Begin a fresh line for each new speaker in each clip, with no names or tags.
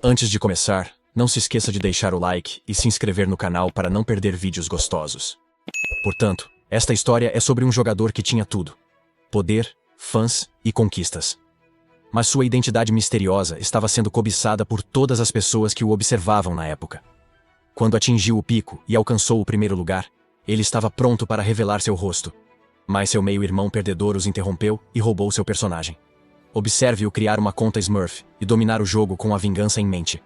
Antes de começar, não se esqueça de deixar o like e se inscrever no canal para não perder vídeos gostosos. Portanto, esta história é sobre um jogador que tinha tudo: poder, fãs e conquistas. Mas sua identidade misteriosa estava sendo cobiçada por todas as pessoas que o observavam na época. Quando atingiu o pico e alcançou o primeiro lugar, ele estava pronto para revelar seu rosto. Mas seu meio-irmão perdedor os interrompeu e roubou seu personagem. Observe-o criar uma conta Smurf e dominar o jogo com a vingança em mente.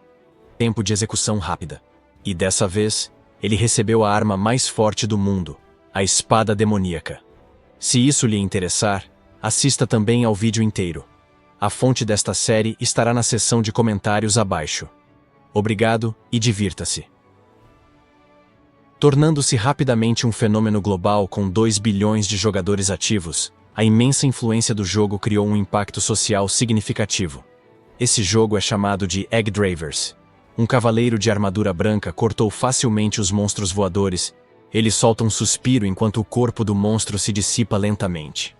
Tempo de execução rápida. E dessa vez, ele recebeu a arma mais forte do mundo, a espada demoníaca. Se isso lhe interessar, assista também ao vídeo inteiro. A fonte desta série estará na seção de comentários abaixo. Obrigado e divirta-se. Tornando-se rapidamente um fenômeno global com 2 bilhões de jogadores ativos, a imensa influência do jogo criou um impacto social significativo. Esse jogo é chamado de Egg Dravers. Um cavaleiro de armadura branca cortou facilmente os monstros voadores. Ele solta um suspiro enquanto o corpo do monstro se dissipa lentamente.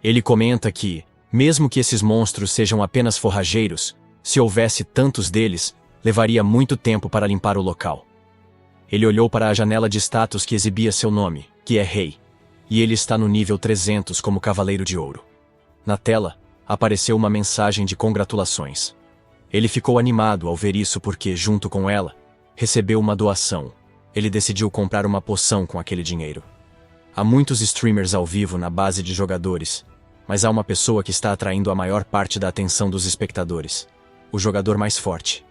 Ele comenta que, mesmo que esses monstros sejam apenas forrageiros, se houvesse tantos deles, levaria muito tempo para limpar o local. Ele olhou para a janela de status que exibia seu nome, que é Rei, e ele está no nível 300 como Cavaleiro de Ouro. Na tela, apareceu uma mensagem de congratulações. Ele ficou animado ao ver isso porque, junto com ela, recebeu uma doação. Ele decidiu comprar uma poção com aquele dinheiro. Há muitos streamers ao vivo na base de jogadores, mas há uma pessoa que está atraindo a maior parte da atenção dos espectadores: o jogador mais forte.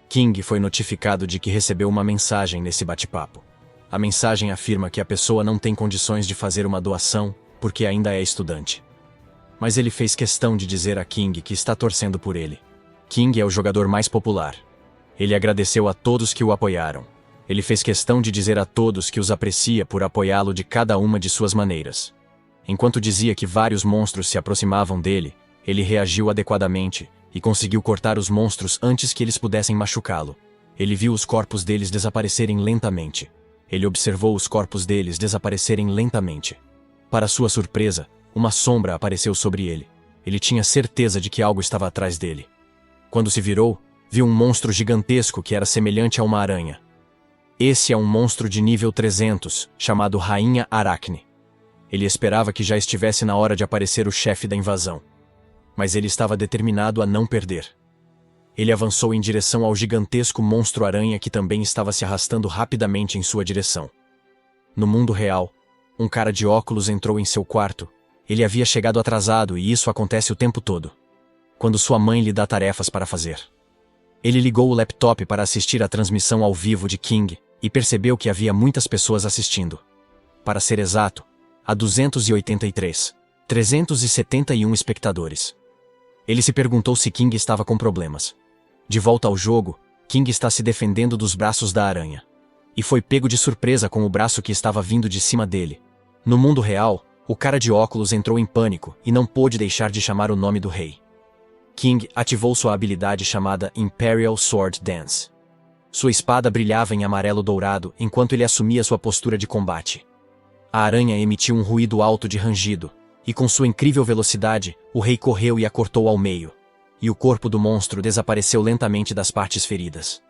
King foi notificado de que recebeu uma mensagem nesse bate-papo. A mensagem afirma que a pessoa não tem condições de fazer uma doação porque ainda é estudante. Mas ele fez questão de dizer a King que está torcendo por ele. King é o jogador mais popular. Ele agradeceu a todos que o apoiaram. Ele fez questão de dizer a todos que os aprecia por apoiá-lo de cada uma de suas maneiras. Enquanto dizia que vários monstros se aproximavam dele, ele reagiu adequadamente e conseguiu cortar os monstros antes que eles pudessem machucá-lo. Ele viu os corpos deles desaparecerem lentamente. Ele observou os corpos deles desaparecerem lentamente. Para sua surpresa, uma sombra apareceu sobre ele. Ele tinha certeza de que algo estava atrás dele. Quando se virou, viu um monstro gigantesco que era semelhante a uma aranha. Esse é um monstro de nível 300, chamado Rainha Aracne. Ele esperava que já estivesse na hora de aparecer o chefe da invasão. Mas ele estava determinado a não perder. Ele avançou em direção ao gigantesco monstro-aranha que também estava se arrastando rapidamente em sua direção. No mundo real, um cara de óculos entrou em seu quarto. Ele havia chegado atrasado e isso acontece o tempo todo, quando sua mãe lhe dá tarefas para fazer. Ele ligou o laptop para assistir à transmissão ao vivo de King e percebeu que havia muitas pessoas assistindo. Para ser exato, há 371 espectadores. Ele se perguntou se King estava com problemas. De volta ao jogo, King está se defendendo dos braços da aranha. E foi pego de surpresa com o braço que estava vindo de cima dele. No mundo real, o cara de óculos entrou em pânico e não pôde deixar de chamar o nome do rei. King ativou sua habilidade chamada Imperial Sword Dance. Sua espada brilhava em amarelo dourado enquanto ele assumia sua postura de combate. A aranha emitiu um ruído alto de rangido, e com sua incrível velocidade, o rei correu e a cortou ao meio. E o corpo do monstro desapareceu lentamente das partes feridas.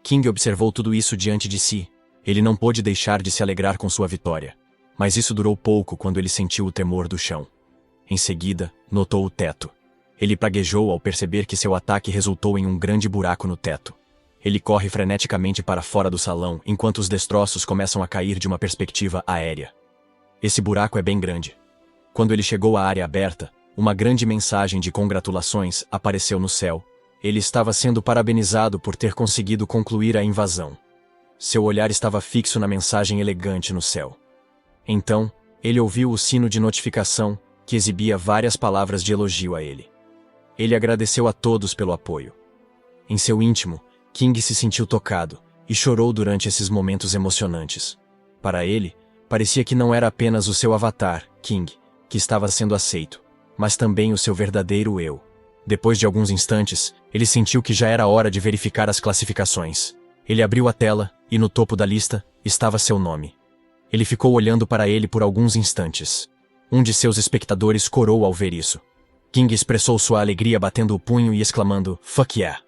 King observou tudo isso diante de si. Ele não pôde deixar de se alegrar com sua vitória. Mas isso durou pouco quando ele sentiu o tremor do chão. Em seguida, notou o teto. Ele praguejou ao perceber que seu ataque resultou em um grande buraco no teto. Ele corre freneticamente para fora do salão enquanto os destroços começam a cair de uma perspectiva aérea. Esse buraco é bem grande. Quando ele chegou à área aberta, uma grande mensagem de congratulações apareceu no céu. Ele estava sendo parabenizado por ter conseguido concluir a invasão. Seu olhar estava fixo na mensagem elegante no céu. Então, ele ouviu o sino de notificação, que exibia várias palavras de elogio a ele. Ele agradeceu a todos pelo apoio. Em seu íntimo, King se sentiu tocado e chorou durante esses momentos emocionantes. Para ele, parecia que não era apenas o seu avatar, King, que estava sendo aceito, mas também o seu verdadeiro eu. Depois de alguns instantes, ele sentiu que já era hora de verificar as classificações. Ele abriu a tela, e no topo da lista, estava seu nome. Ele ficou olhando para ele por alguns instantes. Um de seus espectadores corou ao ver isso. King expressou sua alegria batendo o punho e exclamando, "Fuck yeah!"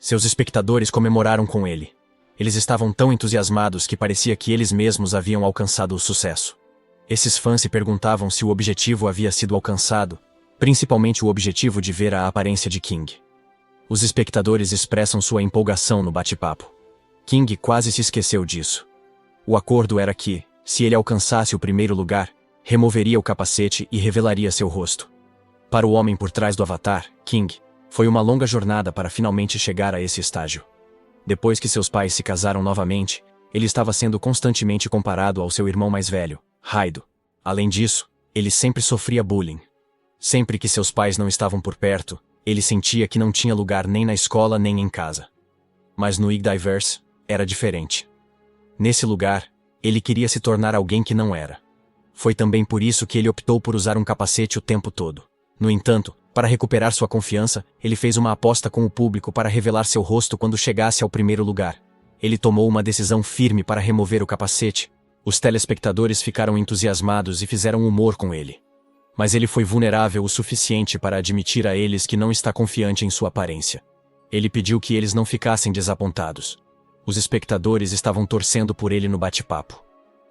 Seus espectadores comemoraram com ele. Eles estavam tão entusiasmados que parecia que eles mesmos haviam alcançado o sucesso. Esses fãs se perguntavam se o objetivo havia sido alcançado, principalmente o objetivo de ver a aparência de King. Os espectadores expressam sua empolgação no bate-papo. King quase se esqueceu disso. O acordo era que, se ele alcançasse o primeiro lugar, removeria o capacete e revelaria seu rosto. Para o homem por trás do avatar, King, foi uma longa jornada para finalmente chegar a esse estágio. Depois que seus pais se casaram novamente, ele estava sendo constantemente comparado ao seu irmão mais velho, Raido. Além disso, ele sempre sofria bullying. Sempre que seus pais não estavam por perto, ele sentia que não tinha lugar nem na escola nem em casa. Mas no Yggdraverse, era diferente. Nesse lugar, ele queria se tornar alguém que não era. Foi também por isso que ele optou por usar um capacete o tempo todo. No entanto, para recuperar sua confiança, ele fez uma aposta com o público para revelar seu rosto quando chegasse ao primeiro lugar. Ele tomou uma decisão firme para remover o capacete. Os telespectadores ficaram entusiasmados e fizeram humor com ele. Mas ele foi vulnerável o suficiente para admitir a eles que não está confiante em sua aparência. Ele pediu que eles não ficassem desapontados. Os espectadores estavam torcendo por ele no bate-papo.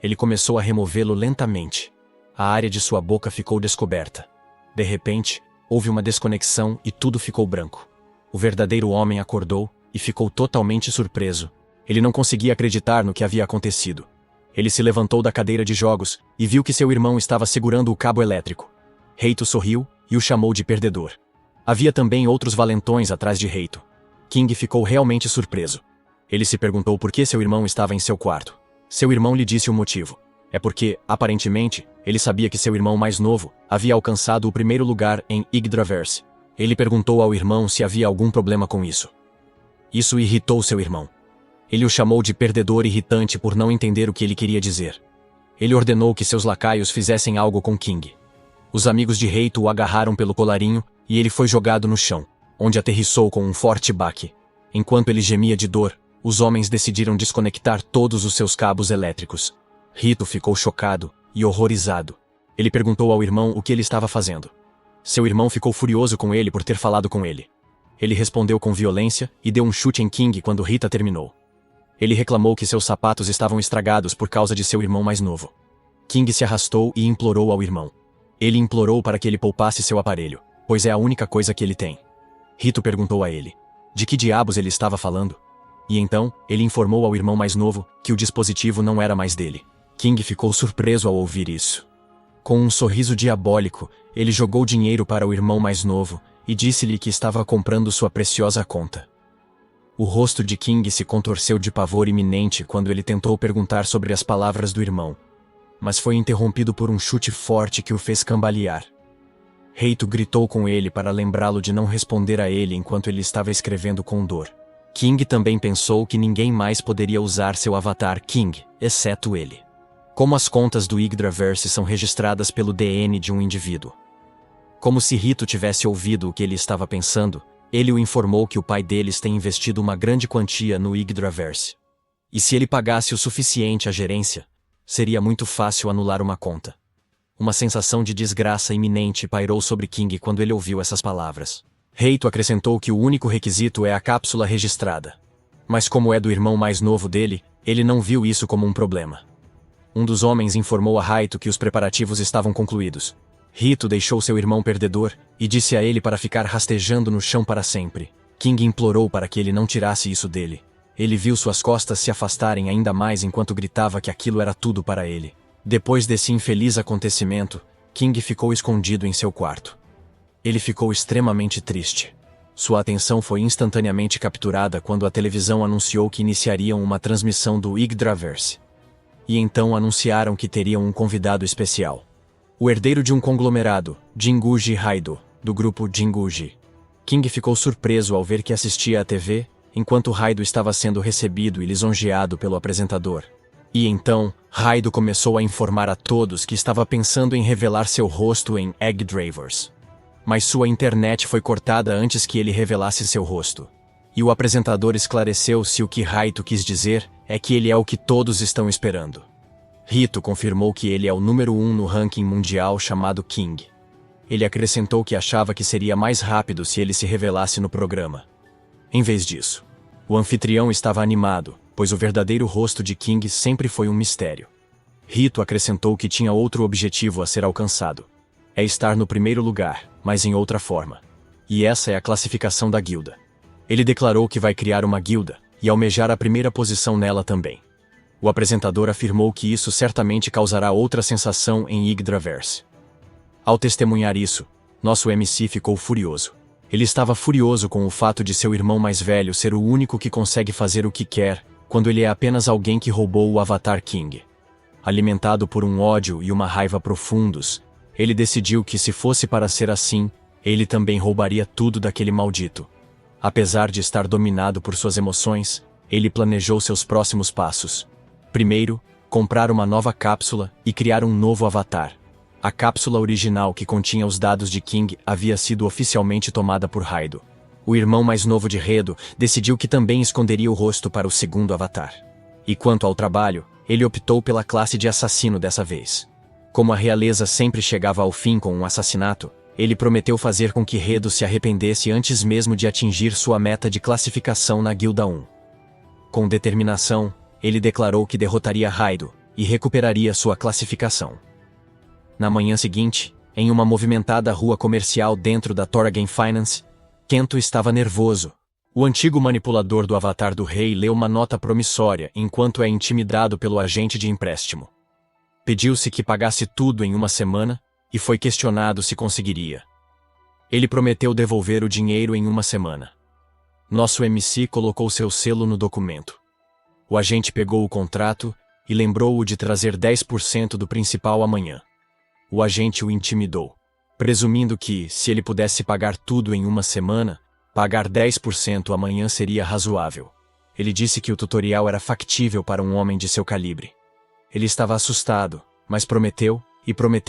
Ele começou a removê-lo lentamente. A área de sua boca ficou descoberta. De repente, houve uma desconexão e tudo ficou branco. O verdadeiro homem acordou e ficou totalmente surpreso. Ele não conseguia acreditar no que havia acontecido. Ele se levantou da cadeira de jogos e viu que seu irmão estava segurando o cabo elétrico. Reito sorriu e o chamou de perdedor. Havia também outros valentões atrás de Reito. King ficou realmente surpreso. Ele se perguntou por que seu irmão estava em seu quarto. Seu irmão lhe disse o motivo. É porque, aparentemente, ele sabia que seu irmão mais novo havia alcançado o primeiro lugar em Yggdraverse. Ele perguntou ao irmão se havia algum problema com isso. Isso irritou seu irmão. Ele o chamou de perdedor irritante por não entender o que ele queria dizer. Ele ordenou que seus lacaios fizessem algo com King. Os amigos de Reito o agarraram pelo colarinho e ele foi jogado no chão, onde aterrissou com um forte baque. Enquanto ele gemia de dor, os homens decidiram desconectar todos os seus cabos elétricos. Rito ficou chocado e horrorizado. Ele perguntou ao irmão o que ele estava fazendo. Seu irmão ficou furioso com ele por ter falado com ele. Ele respondeu com violência e deu um chute em King quando Rita terminou. Ele reclamou que seus sapatos estavam estragados por causa de seu irmão mais novo. King se arrastou e implorou ao irmão. Ele implorou para que ele poupasse seu aparelho, pois é a única coisa que ele tem. Rito perguntou a ele de que diabos ele estava falando. E então, ele informou ao irmão mais novo que o dispositivo não era mais dele. King ficou surpreso ao ouvir isso. Com um sorriso diabólico, ele jogou dinheiro para o irmão mais novo e disse-lhe que estava comprando sua preciosa conta. O rosto de King se contorceu de pavor iminente quando ele tentou perguntar sobre as palavras do irmão, mas foi interrompido por um chute forte que o fez cambalear. Reito gritou com ele para lembrá-lo de não responder a ele enquanto ele estava escrevendo com dor. King também pensou que ninguém mais poderia usar seu avatar King, exceto ele. Como as contas do Yggdraverse são registradas pelo DN de um indivíduo. Como se Rito tivesse ouvido o que ele estava pensando, ele o informou que o pai deles tem investido uma grande quantia no Yggdraverse. E se ele pagasse o suficiente à gerência, seria muito fácil anular uma conta. Uma sensação de desgraça iminente pairou sobre King quando ele ouviu essas palavras. Reito acrescentou que o único requisito é a cápsula registrada. Mas como é do irmão mais novo dele, ele não viu isso como um problema. Um dos homens informou a Raito que os preparativos estavam concluídos. Rito deixou seu irmão perdedor e disse a ele para ficar rastejando no chão para sempre. King implorou para que ele não tirasse isso dele. Ele viu suas costas se afastarem ainda mais enquanto gritava que aquilo era tudo para ele. Depois desse infeliz acontecimento, King ficou escondido em seu quarto. Ele ficou extremamente triste. Sua atenção foi instantaneamente capturada quando a televisão anunciou que iniciariam uma transmissão do Yggdraverse. E então anunciaram que teriam um convidado especial. O herdeiro de um conglomerado, Jinguji Raido, do grupo Jinguji. King ficou surpreso ao ver que assistia à TV, enquanto Raido estava sendo recebido e lisonjeado pelo apresentador. E então, Raido começou a informar a todos que estava pensando em revelar seu rosto em Yggdraverse. Mas sua internet foi cortada antes que ele revelasse seu rosto. E o apresentador esclareceu se o que Raido quis dizer é que ele é o que todos estão esperando. Rito confirmou que ele é o número 1 no ranking mundial chamado King. Ele acrescentou que achava que seria mais rápido se ele se revelasse no programa. Em vez disso, O anfitrião estava animado, pois o verdadeiro rosto de King sempre foi um mistério. Rito acrescentou que tinha outro objetivo a ser alcançado. É estar no primeiro lugar, mas em outra forma. E essa é a classificação da guilda. Ele declarou que vai criar uma guilda, e almejar a primeira posição nela também. O apresentador afirmou que isso certamente causará outra sensação em Yggdraverse. Ao testemunhar isso, nosso MC ficou furioso. Ele estava furioso com o fato de seu irmão mais velho ser o único que consegue fazer o que quer, quando ele é apenas alguém que roubou o Avatar King. Alimentado por um ódio e uma raiva profundos, ele decidiu que se fosse para ser assim, ele também roubaria tudo daquele maldito. Apesar de estar dominado por suas emoções, ele planejou seus próximos passos. Primeiro, comprar uma nova cápsula e criar um novo avatar. A cápsula original que continha os dados de King havia sido oficialmente tomada por Raido. O irmão mais novo de Redo decidiu que também esconderia o rosto para o segundo avatar. E quanto ao trabalho, ele optou pela classe de assassino dessa vez. Como a realeza sempre chegava ao fim com um assassinato, ele prometeu fazer com que Redo se arrependesse antes mesmo de atingir sua meta de classificação na Guilda 1. Com determinação, ele declarou que derrotaria Raido e recuperaria sua classificação. Na manhã seguinte, em uma movimentada rua comercial dentro da Torragen Finance, Kento estava nervoso. O antigo manipulador do avatar do rei leu uma nota promissória enquanto é intimidado pelo agente de empréstimo. Pediu-se que pagasse tudo em uma semana e foi questionado se conseguiria. Ele prometeu devolver o dinheiro em uma semana. Nosso MC colocou seu selo no documento. O agente pegou o contrato e lembrou-o de trazer 10% do principal amanhã. O agente o intimidou, presumindo que, se ele pudesse pagar tudo em uma semana, pagar 10% amanhã seria razoável. Ele disse que o tutorial era factível para um homem de seu calibre. Ele estava assustado, mas prometeu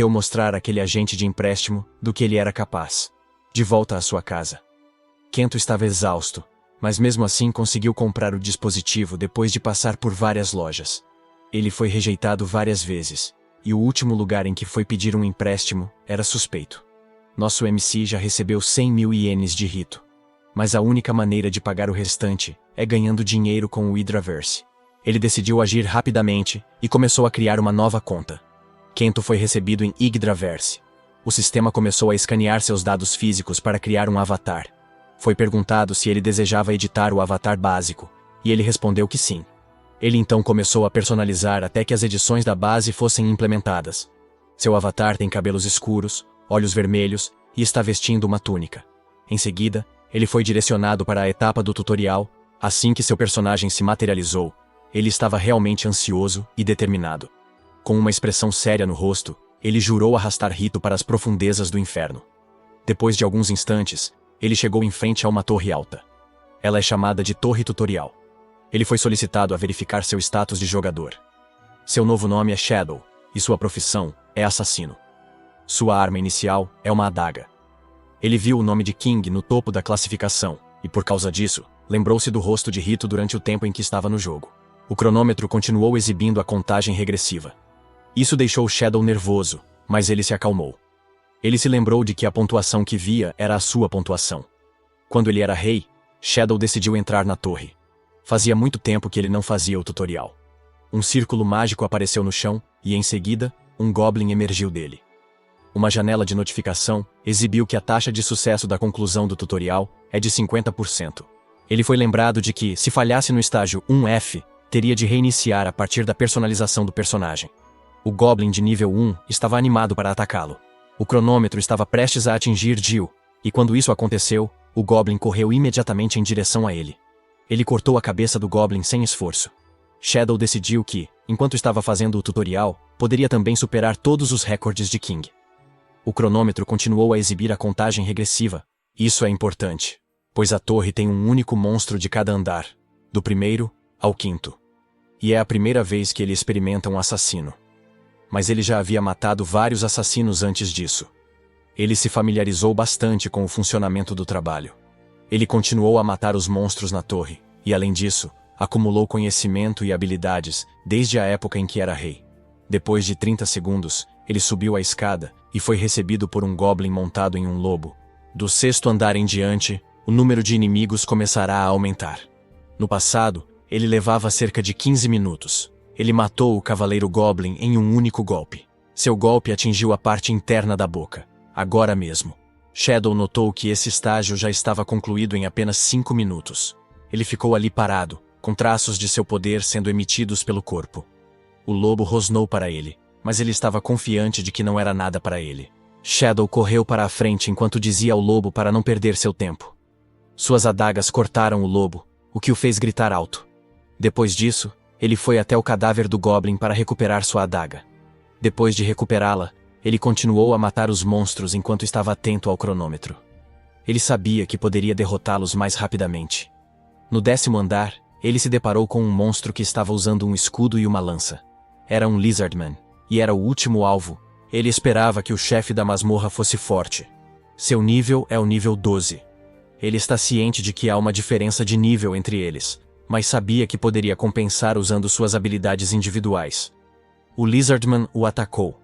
mostrar àquele agente de empréstimo do que ele era capaz. De volta à sua casa. Kento estava exausto, mas mesmo assim conseguiu comprar o dispositivo depois de passar por várias lojas. Ele foi rejeitado várias vezes, e o último lugar em que foi pedir um empréstimo era suspeito. Nosso MC já recebeu 100 mil ienes de Rito. Mas a única maneira de pagar o restante é ganhando dinheiro com o Yggdraverse. Ele decidiu agir rapidamente e começou a criar uma nova conta. Kento foi recebido em Yggdraverse. O sistema começou a escanear seus dados físicos para criar um avatar. Foi perguntado se ele desejava editar o avatar básico, e ele respondeu que sim. Ele então começou a personalizar até que as edições da base fossem implementadas. Seu avatar tem cabelos escuros, olhos vermelhos e está vestindo uma túnica. Em seguida, ele foi direcionado para a etapa do tutorial. Assim que seu personagem se materializou, ele estava realmente ansioso e determinado. Com uma expressão séria no rosto, ele jurou arrastar Rito para as profundezas do inferno. Depois de alguns instantes, ele chegou em frente a uma torre alta. Ela é chamada de Torre Tutorial. Ele foi solicitado a verificar seu status de jogador. Seu novo nome é Shadow, e sua profissão é assassino. Sua arma inicial é uma adaga. Ele viu o nome de King no topo da classificação, e por causa disso, lembrou-se do rosto de Rito durante o tempo em que estava no jogo. O cronômetro continuou exibindo a contagem regressiva. Isso deixou Shadow nervoso, mas ele se acalmou. Ele se lembrou de que a pontuação que via era a sua pontuação. Quando ele era rei, Shadow decidiu entrar na torre. Fazia muito tempo que ele não fazia o tutorial. Um círculo mágico apareceu no chão, e em seguida, um Goblin emergiu dele. Uma janela de notificação exibiu que a taxa de sucesso da conclusão do tutorial é de 50%. Ele foi lembrado de que, se falhasse no estágio 1F, teria de reiniciar a partir da personalização do personagem. O Goblin de nível 1 estava animado para atacá-lo. O cronômetro estava prestes a atingir Jill, e quando isso aconteceu, o Goblin correu imediatamente em direção a ele. Ele cortou a cabeça do Goblin sem esforço. Shadow decidiu que, enquanto estava fazendo o tutorial, poderia também superar todos os recordes de King. O cronômetro continuou a exibir a contagem regressiva. Isso é importante, pois a torre tem um único monstro de cada andar, do primeiro ao quinto. E é a primeira vez que ele experimenta um assassino. Mas ele já havia matado vários assassinos antes disso. Ele se familiarizou bastante com o funcionamento do trabalho. Ele continuou a matar os monstros na torre, e além disso, acumulou conhecimento e habilidades desde a época em que era rei. Depois de 30 segundos, ele subiu a escada e foi recebido por um Goblin montado em um lobo. Do sexto andar em diante, o número de inimigos começará a aumentar. No passado, ele levava cerca de 15 minutos. Ele matou o Cavaleiro Goblin em um único golpe. Seu golpe atingiu a parte interna da boca. Agora mesmo. Shadow notou que esse estágio já estava concluído em apenas 5 minutos. Ele ficou ali parado, com traços de seu poder sendo emitidos pelo corpo. O lobo rosnou para ele, mas ele estava confiante de que não era nada para ele. Shadow correu para a frente enquanto dizia ao lobo para não perder seu tempo. Suas adagas cortaram o lobo, o que o fez gritar alto. Depois disso, ele foi até o cadáver do Goblin para recuperar sua adaga. Depois de recuperá-la, ele continuou a matar os monstros enquanto estava atento ao cronômetro. Ele sabia que poderia derrotá-los mais rapidamente. No 10º andar, ele se deparou com um monstro que estava usando um escudo e uma lança. Era um Lizardman, e era o último alvo. Ele esperava que o chefe da masmorra fosse forte. Seu nível é o nível 12. Ele está ciente de que há uma diferença de nível entre eles, mas sabia que poderia compensar usando suas habilidades individuais. O Lizardman o atacou.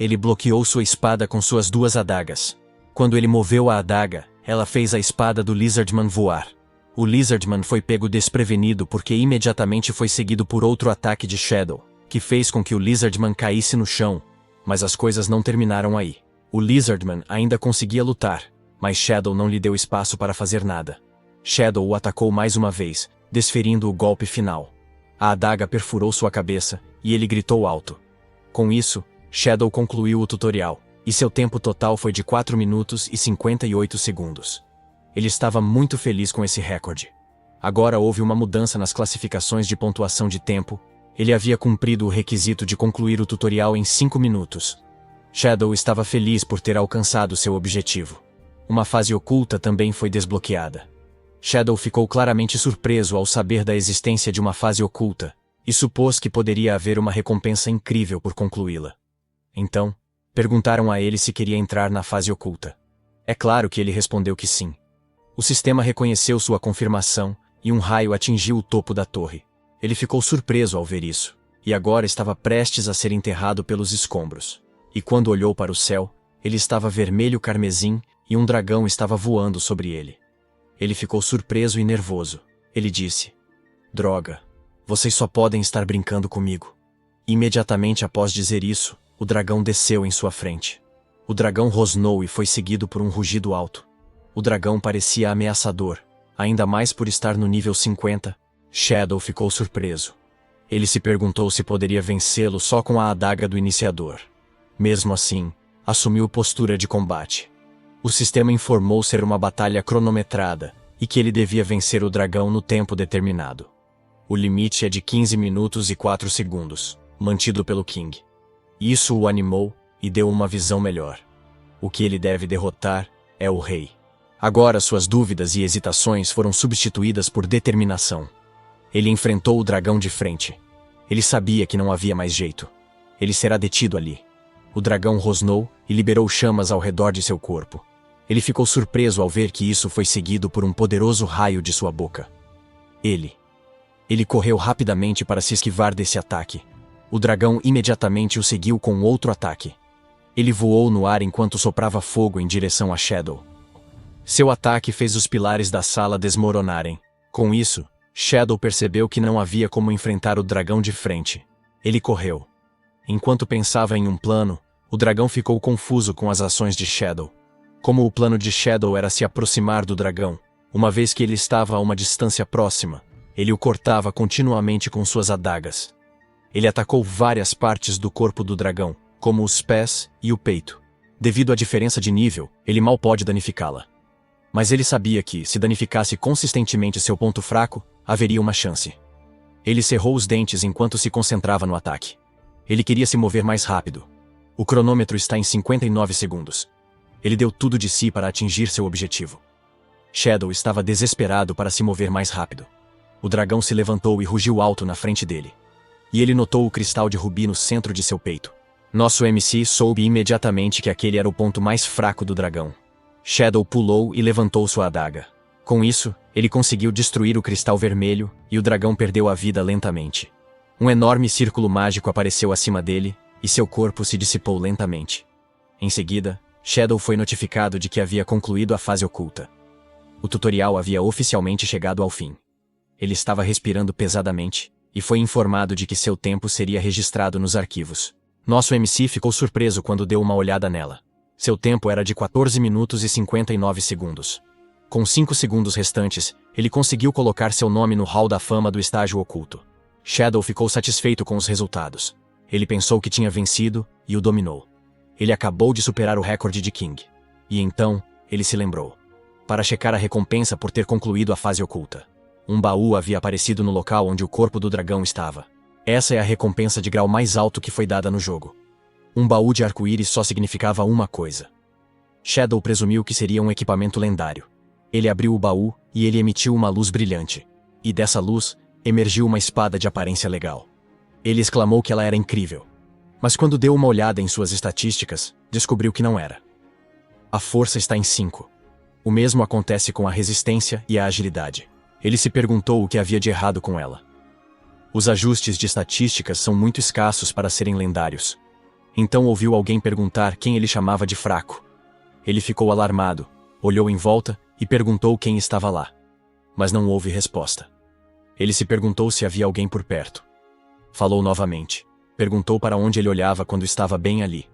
Ele bloqueou sua espada com suas 2 adagas. Quando ele moveu a adaga, ela fez a espada do Lizardman voar. O Lizardman foi pego desprevenido porque imediatamente foi seguido por outro ataque de Shadow, que fez com que o Lizardman caísse no chão. Mas as coisas não terminaram aí. O Lizardman ainda conseguia lutar, mas Shadow não lhe deu espaço para fazer nada. Shadow o atacou mais uma vez, desferindo o golpe final. A adaga perfurou sua cabeça, e ele gritou alto. Com isso, Shadow concluiu o tutorial, e seu tempo total foi de 4 minutos e 58 segundos. Ele estava muito feliz com esse recorde. Agora houve uma mudança nas classificações de pontuação de tempo. Ele havia cumprido o requisito de concluir o tutorial em 5 minutos. Shadow estava feliz por ter alcançado seu objetivo. Uma fase oculta também foi desbloqueada. Shadow ficou claramente surpreso ao saber da existência de uma fase oculta, e supôs que poderia haver uma recompensa incrível por concluí-la. Então, perguntaram a ele se queria entrar na fase oculta. É claro que ele respondeu que sim. O sistema reconheceu sua confirmação, e um raio atingiu o topo da torre. Ele ficou surpreso ao ver isso, e agora estava prestes a ser enterrado pelos escombros. E quando olhou para o céu, ele estava vermelho carmesim e um dragão estava voando sobre ele. Ele ficou surpreso e nervoso. Ele disse: "Droga, vocês só podem estar brincando comigo." Imediatamente após dizer isso, o dragão desceu em sua frente. O dragão rosnou e foi seguido por um rugido alto. O dragão parecia ameaçador, ainda mais por estar no nível 50. Shadow ficou surpreso. Ele se perguntou se poderia vencê-lo só com a adaga do iniciador. Mesmo assim, assumiu postura de combate. O sistema informou ser uma batalha cronometrada e que ele devia vencer o dragão no tempo determinado. O limite é de 15 minutos e 4 segundos, mantido pelo King. Isso o animou e deu uma visão melhor. O que ele deve derrotar é o rei. Agora suas dúvidas e hesitações foram substituídas por determinação. Ele enfrentou o dragão de frente. Ele sabia que não havia mais jeito. Ele será detido ali. O dragão rosnou e liberou chamas ao redor de seu corpo. Ele ficou surpreso ao ver que isso foi seguido por um poderoso raio de sua boca. Ele correu rapidamente para se esquivar desse ataque. O dragão imediatamente o seguiu com outro ataque. Ele voou no ar enquanto soprava fogo em direção a Shadow. Seu ataque fez os pilares da sala desmoronarem. Com isso, Shadow percebeu que não havia como enfrentar o dragão de frente. Ele correu. Enquanto pensava em um plano, o dragão ficou confuso com as ações de Shadow. Como o plano de Shadow era se aproximar do dragão, uma vez que ele estava a uma distância próxima, ele o cortava continuamente com suas adagas. Ele atacou várias partes do corpo do dragão, como os pés e o peito. Devido à diferença de nível, ele mal pode danificá-la. Mas ele sabia que, se danificasse consistentemente seu ponto fraco, haveria uma chance. Ele cerrou os dentes enquanto se concentrava no ataque. Ele queria se mover mais rápido. O cronômetro está em 59 segundos. Ele deu tudo de si para atingir seu objetivo. Shadow estava desesperado para se mover mais rápido. O dragão se levantou e rugiu alto na frente dele. E ele notou o cristal de rubi no centro de seu peito. Nosso MC soube imediatamente que aquele era o ponto mais fraco do dragão. Shadow pulou e levantou sua adaga. Com isso, ele conseguiu destruir o cristal vermelho e o dragão perdeu a vida lentamente. Um enorme círculo mágico apareceu acima dele e seu corpo se dissipou lentamente. Em seguida, Shadow foi notificado de que havia concluído a fase oculta. O tutorial havia oficialmente chegado ao fim. Ele estava respirando pesadamente, e foi informado de que seu tempo seria registrado nos arquivos. Nosso MC ficou surpreso quando deu uma olhada nela. Seu tempo era de 14 minutos e 59 segundos. Com 5 segundos restantes, ele conseguiu colocar seu nome no Hall da Fama do estágio oculto. Shadow ficou satisfeito com os resultados. Ele pensou que tinha vencido e o dominou. Ele acabou de superar o recorde de King. E então, ele se lembrou. Para checar a recompensa por ter concluído a fase oculta. Um baú havia aparecido no local onde o corpo do dragão estava. Essa é a recompensa de grau mais alto que foi dada no jogo. Um baú de arco-íris só significava uma coisa. Shadow presumiu que seria um equipamento lendário. Ele abriu o baú e ele emitiu uma luz brilhante. E dessa luz, emergiu uma espada de aparência legal. Ele exclamou que ela era incrível. Mas quando deu uma olhada em suas estatísticas, descobriu que não era. A força está em 5. O mesmo acontece com a resistência e a agilidade. Ele se perguntou o que havia de errado com ela. Os ajustes de estatísticas são muito escassos para serem lendários. Então ouviu alguém perguntar quem ele chamava de fraco. Ele ficou alarmado, olhou em volta e perguntou quem estava lá. Mas não houve resposta. Ele se perguntou se havia alguém por perto. Falou novamente. Perguntou para onde ele olhava quando estava bem ali.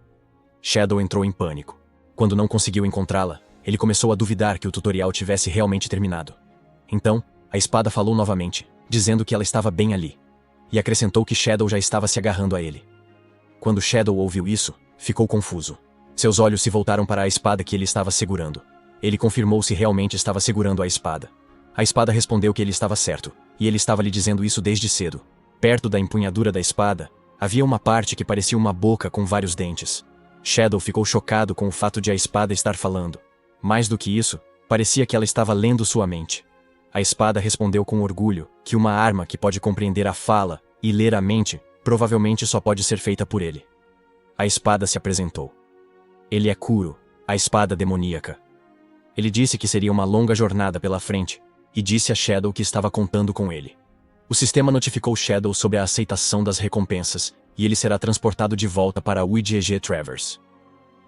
Shadow entrou em pânico. Quando não conseguiu encontrá-la, ele começou a duvidar que o tutorial tivesse realmente terminado. Então, a espada falou novamente, dizendo que ela estava bem ali. E acrescentou que Shadow já estava se agarrando a ele. Quando Shadow ouviu isso, ficou confuso. Seus olhos se voltaram para a espada que ele estava segurando. Ele confirmou se realmente estava segurando a espada. A espada respondeu que ele estava certo, e ele estava lhe dizendo isso desde cedo. Perto da empunhadura da espada, havia uma parte que parecia uma boca com vários dentes. Shadow ficou chocado com o fato de a espada estar falando. Mais do que isso, parecia que ela estava lendo sua mente. A espada respondeu com orgulho que uma arma que pode compreender a fala e ler a mente provavelmente só pode ser feita por ele. A espada se apresentou. Ele é Kuro, a espada demoníaca. Ele disse que seria uma longa jornada pela frente, e disse a Shadow que estava contando com ele. O sistema notificou Shadow sobre a aceitação das recompensas, e ele será transportado de volta para UIGG Travers.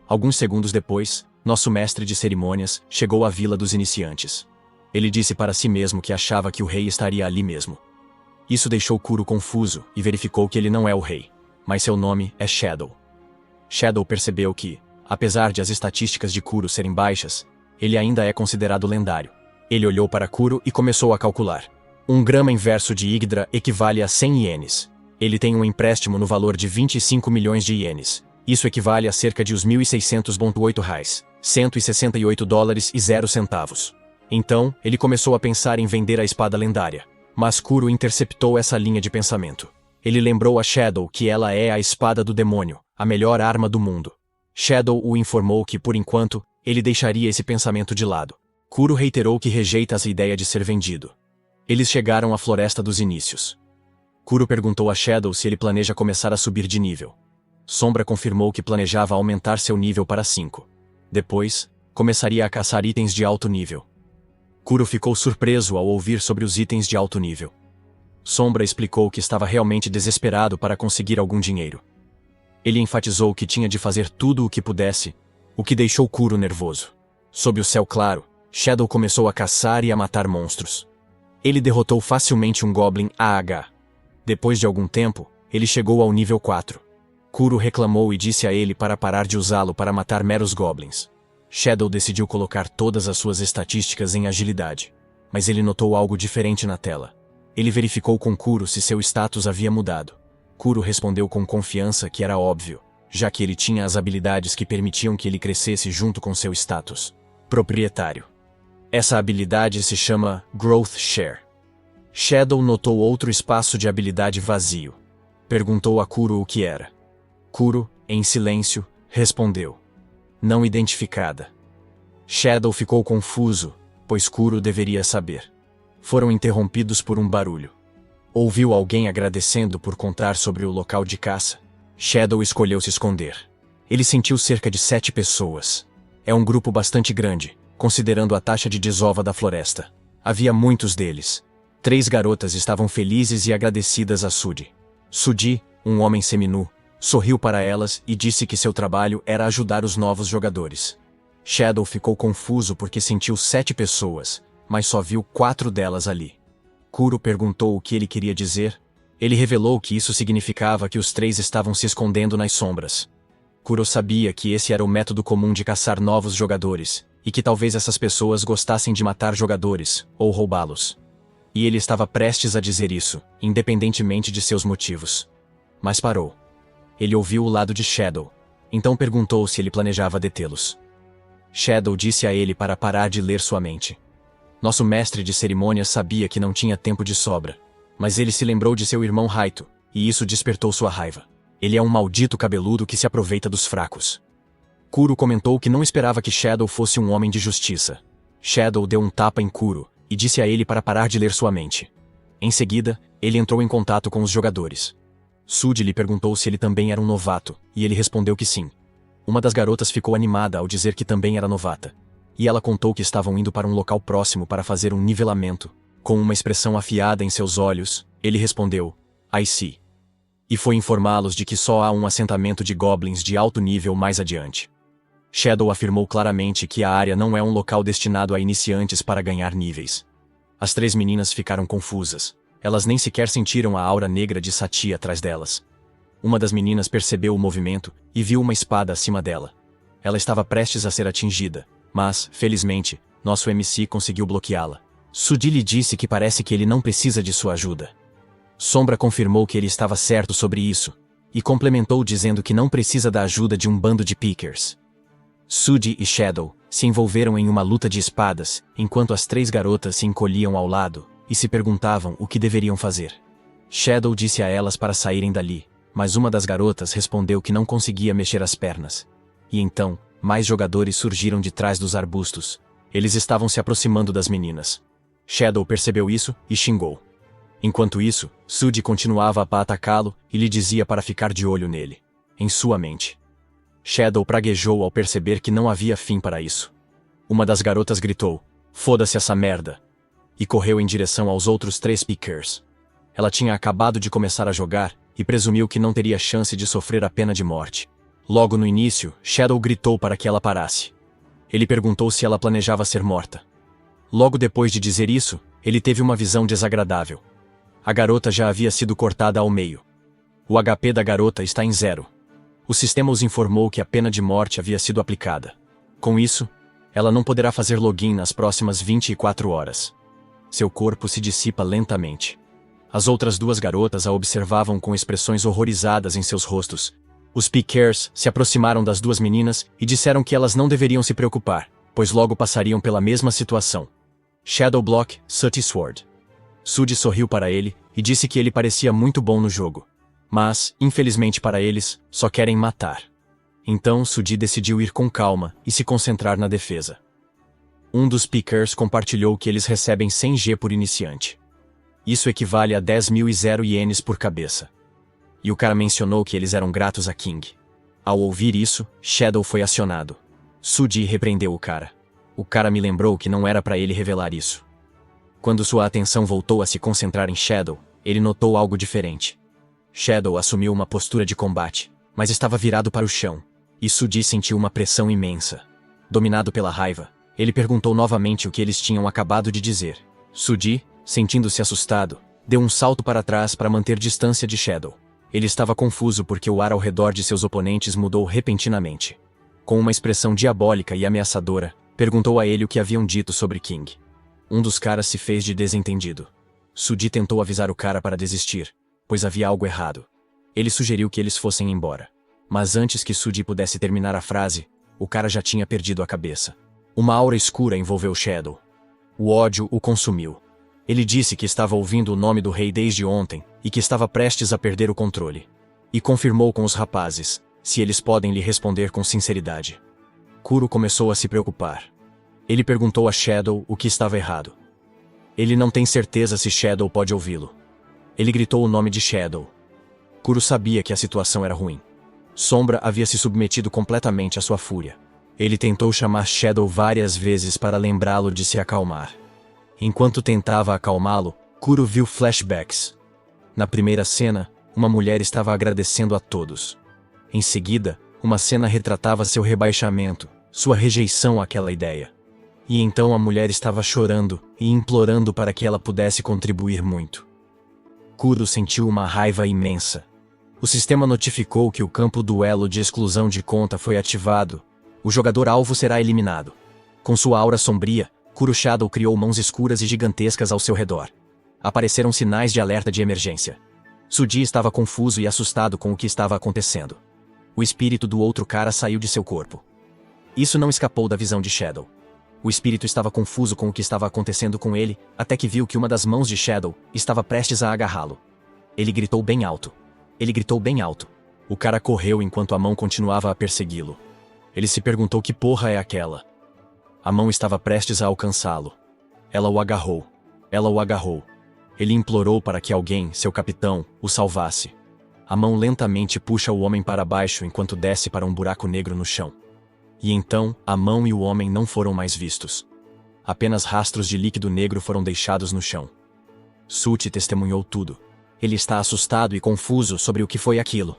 Alguns segundos depois, nosso mestre de cerimônias chegou à Vila dos Iniciantes. Ele disse para si mesmo que achava que o rei estaria ali mesmo. Isso deixou Kuro confuso e verificou que ele não é o rei, mas seu nome é Shadow. Shadow percebeu que, apesar de as estatísticas de Kuro serem baixas, ele ainda é considerado lendário. Ele olhou para Kuro e começou a calcular. 1 grama inverso de Yggdra equivale a 100 ienes. Ele tem um empréstimo no valor de 25 milhões de ienes. Isso equivale a cerca de os 1.600,8 reais, $168,00. Então, ele começou a pensar em vender a espada lendária. Mas Kuro interceptou essa linha de pensamento. Ele lembrou a Shadow que ela é a espada do demônio, a melhor arma do mundo. Shadow o informou que, por enquanto, ele deixaria esse pensamento de lado. Kuro reiterou que rejeita essa ideia de ser vendido. Eles chegaram à Floresta dos Inícios. Kuro perguntou a Shadow se ele planeja começar a subir de nível. Sombra confirmou que planejava aumentar seu nível para 5. Depois, começaria a caçar itens de alto nível. Kuro ficou surpreso ao ouvir sobre os itens de alto nível. Sombra explicou que estava realmente desesperado para conseguir algum dinheiro. Ele enfatizou que tinha de fazer tudo o que pudesse, o que deixou Kuro nervoso. Sob o céu claro, Shadow começou a caçar e a matar monstros. Ele derrotou facilmente um Goblin AH. Depois de algum tempo, ele chegou ao nível 4. Kuro reclamou e disse a ele para parar de usá-lo para matar meros Goblins. Shadow decidiu colocar todas as suas estatísticas em agilidade, mas ele notou algo diferente na tela. Ele verificou com Kuro se seu status havia mudado. Kuro respondeu com confiança que era óbvio, já que ele tinha as habilidades que permitiam que ele crescesse junto com seu status. Proprietário. Essa habilidade se chama Growth Share. Shadow notou outro espaço de habilidade vazio. Perguntou a Kuro o que era. Kuro, em silêncio, respondeu. Não identificada. Shadow ficou confuso, pois Kuro deveria saber. Foram interrompidos por um barulho. Ouviu alguém agradecendo por contar sobre o local de caça. Shadow escolheu se esconder. Ele sentiu cerca de 7 pessoas. É um grupo bastante grande, considerando a taxa de desova da floresta. Havia muitos deles. 3 garotas estavam felizes e agradecidas a Sudi. Sudi, um homem seminu, sorriu para elas e disse que seu trabalho era ajudar os novos jogadores. Shadow ficou confuso porque sentiu 7 pessoas, mas só viu 4 delas ali. Kuro perguntou o que ele queria dizer. Ele revelou que isso significava que os três estavam se escondendo nas sombras. Kuro sabia que esse era o método comum de caçar novos jogadores, e que talvez essas pessoas gostassem de matar jogadores, ou roubá-los. E ele estava prestes a dizer isso, independentemente de seus motivos. Mas parou. Ele ouviu o lado de Shadow, então perguntou se ele planejava detê-los. Shadow disse a ele para parar de ler sua mente. Nosso mestre de cerimônias sabia que não tinha tempo de sobra, mas ele se lembrou de seu irmão Raito, e isso despertou sua raiva. Ele é um maldito cabeludo que se aproveita dos fracos. Kuro comentou que não esperava que Shadow fosse um homem de justiça. Shadow deu um tapa em Kuro, e disse a ele para parar de ler sua mente. Em seguida, ele entrou em contato com os jogadores. Sudi lhe perguntou se ele também era um novato, e ele respondeu que sim. Uma das garotas ficou animada ao dizer que também era novata. E ela contou que estavam indo para um local próximo para fazer um nivelamento. Com uma expressão afiada em seus olhos, ele respondeu, I see. E foi informá-los de que só há um assentamento de goblins de alto nível mais adiante. Shadow afirmou claramente que a área não é um local destinado a iniciantes para ganhar níveis. As três meninas ficaram confusas. Elas nem sequer sentiram a aura negra de Satie atrás delas. Uma das meninas percebeu o movimento e viu uma espada acima dela. Ela estava prestes a ser atingida, mas, felizmente, nosso MC conseguiu bloqueá-la. Sudi lhe disse que parece que ele não precisa de sua ajuda. Sombra confirmou que ele estava certo sobre isso, e complementou dizendo que não precisa da ajuda de um bando de pickers. Sudi e Shadow se envolveram em uma luta de espadas, enquanto as três garotas se encolhiam ao lado e se perguntavam o que deveriam fazer. Shadow disse a elas para saírem dali, mas uma das garotas respondeu que não conseguia mexer as pernas. E então, mais jogadores surgiram de trás dos arbustos. Eles estavam se aproximando das meninas. Shadow percebeu isso e xingou. Enquanto isso, Sudi continuava a atacá-lo e lhe dizia para ficar de olho nele, em sua mente. Shadow praguejou ao perceber que não havia fim para isso. Uma das garotas gritou, "Foda-se essa merda!" e correu em direção aos outros três pickers. Ela tinha acabado de começar a jogar e presumiu que não teria chance de sofrer a pena de morte. Logo no início, Shadow gritou para que ela parasse. Ele perguntou se ela planejava ser morta. Logo depois de dizer isso, ele teve uma visão desagradável. A garota já havia sido cortada ao meio. O HP da garota está em 0. O sistema os informou que a pena de morte havia sido aplicada. Com isso, ela não poderá fazer login nas próximas 24 horas. Seu corpo se dissipa lentamente. As outras duas garotas a observavam com expressões horrorizadas em seus rostos. Os pickers se aproximaram das duas meninas e disseram que elas não deveriam se preocupar, pois logo passariam pela mesma situação. Shadow Block, Sooty Sword. Sudi sorriu para ele e disse que ele parecia muito bom no jogo. Mas, infelizmente para eles, só querem matar. Então Sudi decidiu ir com calma e se concentrar na defesa. Um dos pickers compartilhou que eles recebem 100 G por iniciante. Isso equivale a 10.000 ienes por cabeça. E o cara mencionou que eles eram gratos a King. Ao ouvir isso, Shadow foi acionado. Sudi repreendeu o cara. O cara me lembrou que não era para ele revelar isso. Quando sua atenção voltou a se concentrar em Shadow, ele notou algo diferente. Shadow assumiu uma postura de combate, mas estava virado para o chão, e Sudi sentiu uma pressão imensa. Dominado pela raiva, ele perguntou novamente o que eles tinham acabado de dizer. Sudi, sentindo-se assustado, deu um salto para trás para manter distância de Shadow. Ele estava confuso porque o ar ao redor de seus oponentes mudou repentinamente. Com uma expressão diabólica e ameaçadora, perguntou a ele o que haviam dito sobre King. Um dos caras se fez de desentendido. Sudi tentou avisar o cara para desistir, pois havia algo errado. Ele sugeriu que eles fossem embora. Mas antes que Sudi pudesse terminar a frase, o cara já tinha perdido a cabeça. Uma aura escura envolveu Shadow. O ódio o consumiu. Ele disse que estava ouvindo o nome do rei desde ontem e que estava prestes a perder o controle. E confirmou com os rapazes, se eles podem lhe responder com sinceridade. Kuro começou a se preocupar. Ele perguntou a Shadow o que estava errado. Ele não tem certeza se Shadow pode ouvi-lo. Ele gritou o nome de Shadow. Kuro sabia que a situação era ruim. Sombra havia se submetido completamente à sua fúria. Ele tentou chamar Shadow várias vezes para lembrá-lo de se acalmar. Enquanto tentava acalmá-lo, Kuro viu flashbacks. Na primeira cena, uma mulher estava agradecendo a todos. Em seguida, uma cena retratava seu rebaixamento, sua rejeição àquela ideia. E então a mulher estava chorando e implorando para que ela pudesse contribuir muito. Kuro sentiu uma raiva imensa. O sistema notificou que o campo duelo de exclusão de conta foi ativado. O jogador-alvo será eliminado. Com sua aura sombria, Kuro Shadow criou mãos escuras e gigantescas ao seu redor. Apareceram sinais de alerta de emergência. Suji estava confuso e assustado com o que estava acontecendo. O espírito do outro cara saiu de seu corpo. Isso não escapou da visão de Shadow. O espírito estava confuso com o que estava acontecendo com ele, até que viu que uma das mãos de Shadow estava prestes a agarrá-lo. Ele gritou bem alto. Ele gritou bem alto. O cara correu enquanto a mão continuava a persegui-lo. Ele se perguntou que porra é aquela. A mão estava prestes a alcançá-lo. Ela o agarrou. Ela o agarrou. Ele implorou para que alguém, seu capitão, o salvasse. A mão lentamente puxa o homem para baixo enquanto desce para um buraco negro no chão. E então, a mão e o homem não foram mais vistos. Apenas rastros de líquido negro foram deixados no chão. Suti testemunhou tudo. Ele está assustado e confuso sobre o que foi aquilo.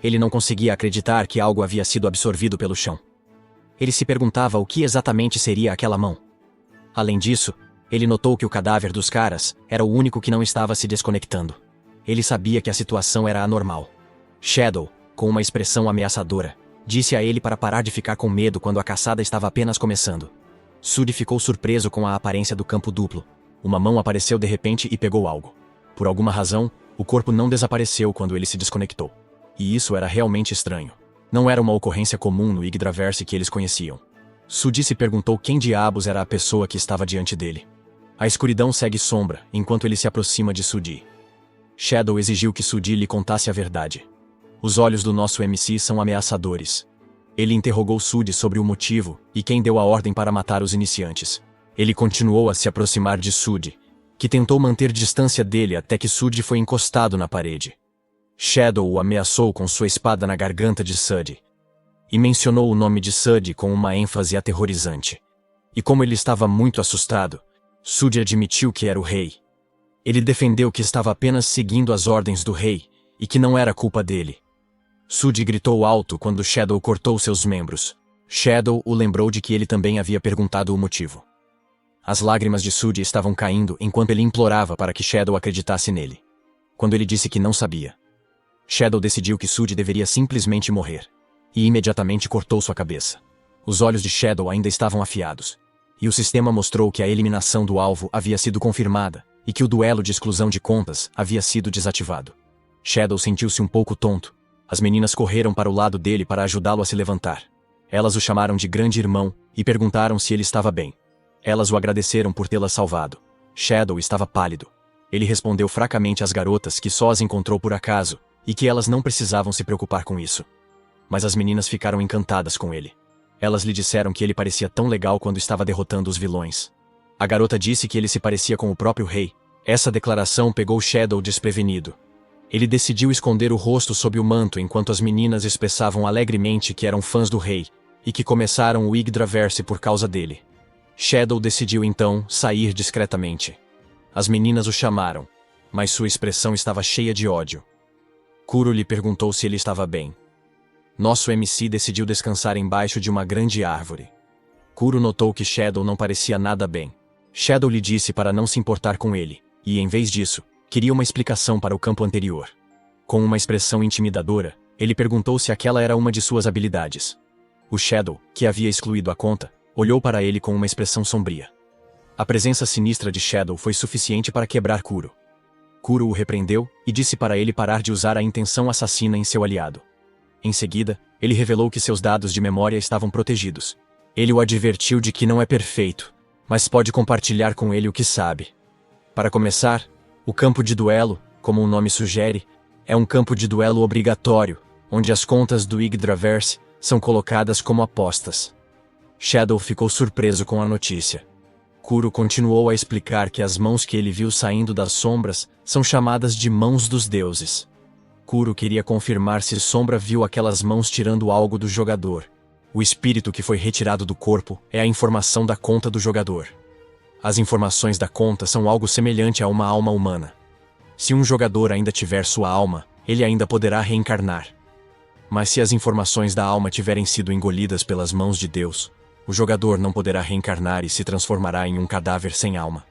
Ele não conseguia acreditar que algo havia sido absorvido pelo chão. Ele se perguntava o que exatamente seria aquela mão. Além disso, ele notou que o cadáver dos caras era o único que não estava se desconectando. Ele sabia que a situação era anormal. Shadow, com uma expressão ameaçadora, disse a ele para parar de ficar com medo quando a caçada estava apenas começando. Sudi ficou surpreso com a aparência do campo duplo. Uma mão apareceu de repente e pegou algo. Por alguma razão, o corpo não desapareceu quando ele se desconectou. E isso era realmente estranho. Não era uma ocorrência comum no Yggdraverse que eles conheciam. Sudi se perguntou quem diabos era a pessoa que estava diante dele. A escuridão segue sombra, enquanto ele se aproxima de Sudi. Shadow exigiu que Sudi lhe contasse a verdade. Os olhos do nosso MC são ameaçadores. Ele interrogou Sudi sobre o motivo e quem deu a ordem para matar os iniciantes. Ele continuou a se aproximar de Sudi, que tentou manter distância dele até que Sudi foi encostado na parede. Shadow o ameaçou com sua espada na garganta de Sudi. E mencionou o nome de Sudi com uma ênfase aterrorizante. E como ele estava muito assustado, Sudi admitiu que era o rei. Ele defendeu que estava apenas seguindo as ordens do rei, e que não era culpa dele. Sudi gritou alto quando Shadow cortou seus membros. Shadow o lembrou de que ele também havia perguntado o motivo. As lágrimas de Sudi estavam caindo enquanto ele implorava para que Shadow acreditasse nele. Quando ele disse que não sabia, Shadow decidiu que Sudi deveria simplesmente morrer, e imediatamente cortou sua cabeça. Os olhos de Shadow ainda estavam afiados. E o sistema mostrou que a eliminação do alvo havia sido confirmada e que o duelo de exclusão de contas havia sido desativado. Shadow sentiu-se um pouco tonto. As meninas correram para o lado dele para ajudá-lo a se levantar. Elas o chamaram de grande irmão e perguntaram se ele estava bem. Elas o agradeceram por tê-la salvado. Shadow estava pálido. Ele respondeu fracamente às garotas que só as encontrou por acaso e que elas não precisavam se preocupar com isso. Mas as meninas ficaram encantadas com ele. Elas lhe disseram que ele parecia tão legal quando estava derrotando os vilões. A garota disse que ele se parecia com o próprio rei. Essa declaração pegou Shadow desprevenido. Ele decidiu esconder o rosto sob o manto enquanto as meninas expressavam alegremente que eram fãs do rei e que começaram o Yggdraverse por causa dele. Shadow decidiu então sair discretamente. As meninas o chamaram, mas sua expressão estava cheia de ódio. Kuro lhe perguntou se ele estava bem. Nosso MC decidiu descansar embaixo de uma grande árvore. Kuro notou que Shadow não parecia nada bem. Shadow lhe disse para não se importar com ele, e em vez disso, queria uma explicação para o campo anterior. Com uma expressão intimidadora, ele perguntou se aquela era uma de suas habilidades. O Shadow, que havia excluído a conta, olhou para ele com uma expressão sombria. A presença sinistra de Shadow foi suficiente para quebrar Kuro. Kuro o repreendeu e disse para ele parar de usar a intenção assassina em seu aliado. Em seguida, ele revelou que seus dados de memória estavam protegidos. Ele o advertiu de que não é perfeito, mas pode compartilhar com ele o que sabe. Para começar, o campo de duelo, como o nome sugere, é um campo de duelo obrigatório, onde as contas do Yggdraverse são colocadas como apostas. Shadow ficou surpreso com a notícia. Kuro continuou a explicar que as mãos que ele viu saindo das sombras são chamadas de mãos dos deuses. Kuro queria confirmar se Sombra viu aquelas mãos tirando algo do jogador. O espírito que foi retirado do corpo é a informação da conta do jogador. As informações da conta são algo semelhante a uma alma humana. Se um jogador ainda tiver sua alma, ele ainda poderá reencarnar. Mas se as informações da alma tiverem sido engolidas pelas mãos de Deus, O jogador não poderá reencarnar e se transformará em um cadáver sem alma.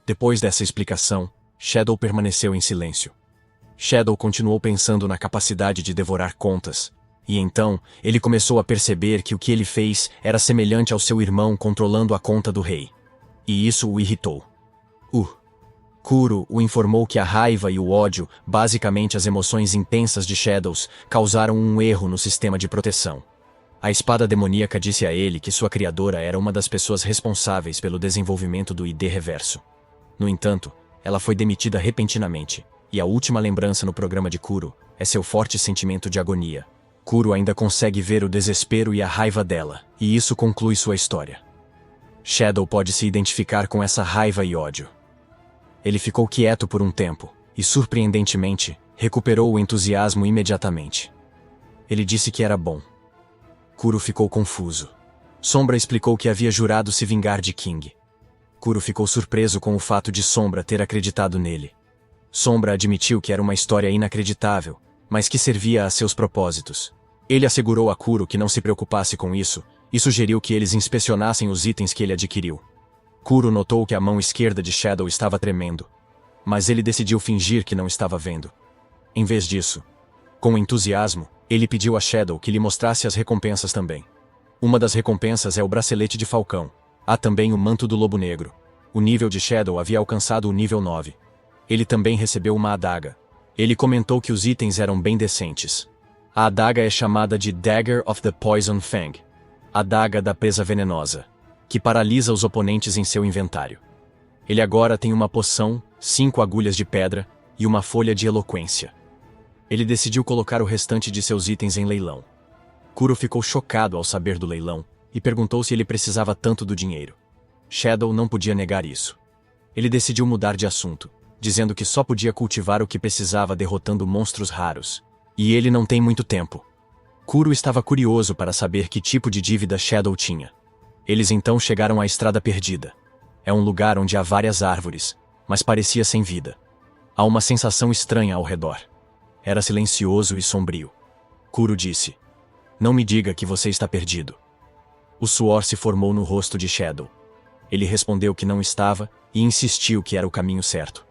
Depois dessa explicação, Shadow permaneceu em silêncio. Shadow continuou pensando na capacidade de devorar contas, e então ele começou a perceber que o que ele fez era semelhante ao seu irmão controlando a conta do rei. E isso o irritou. Kuro o informou que a raiva e o ódio, basicamente as emoções intensas de Shadows, causaram um erro no sistema de proteção. A espada demoníaca disse a ele que sua criadora era uma das pessoas responsáveis pelo desenvolvimento do ID Reverso. No entanto, ela foi demitida repentinamente, e a última lembrança no programa de Kuro é seu forte sentimento de agonia. Kuro ainda consegue ver o desespero e a raiva dela, e isso conclui sua história. Shadow pode se identificar com essa raiva e ódio. Ele ficou quieto por um tempo, e surpreendentemente, recuperou o entusiasmo imediatamente. Ele disse que era bom. Kuro ficou confuso. Sombra explicou que havia jurado se vingar de King. Kuro ficou surpreso com o fato de Sombra ter acreditado nele. Sombra admitiu que era uma história inacreditável, mas que servia a seus propósitos. Ele assegurou a Kuro que não se preocupasse com isso, e sugeriu que eles inspecionassem os itens que ele adquiriu. Kuro notou que a mão esquerda de Shadow estava tremendo, mas ele decidiu fingir que não estava vendo. Em vez disso, com entusiasmo, ele pediu a Shadow que lhe mostrasse as recompensas também. Uma das recompensas é o bracelete de Falcão. Há também o manto do Lobo Negro. O nível de Shadow havia alcançado o nível 9. Ele também recebeu uma adaga. Ele comentou que os itens eram bem decentes. A adaga é chamada de Dagger of the Poison Fang, a adaga da presa venenosa, que paralisa os oponentes em seu inventário. Ele agora tem uma poção, 5 agulhas de pedra e uma folha de eloquência. Ele decidiu colocar o restante de seus itens em leilão. Kuro ficou chocado ao saber do leilão e perguntou se ele precisava tanto do dinheiro. Shadow não podia negar isso. Ele decidiu mudar de assunto, dizendo que só podia cultivar o que precisava derrotando monstros raros. E ele não tem muito tempo. Kuro estava curioso para saber que tipo de dívida Shadow tinha. Eles então chegaram à Estrada Perdida. É um lugar onde há várias árvores, mas parecia sem vida. Há uma sensação estranha ao redor. Era silencioso e sombrio. Kuro disse: "Não me diga que você está perdido." O suor se formou no rosto de Shadow. Ele respondeu que não estava e insistiu que era o caminho certo.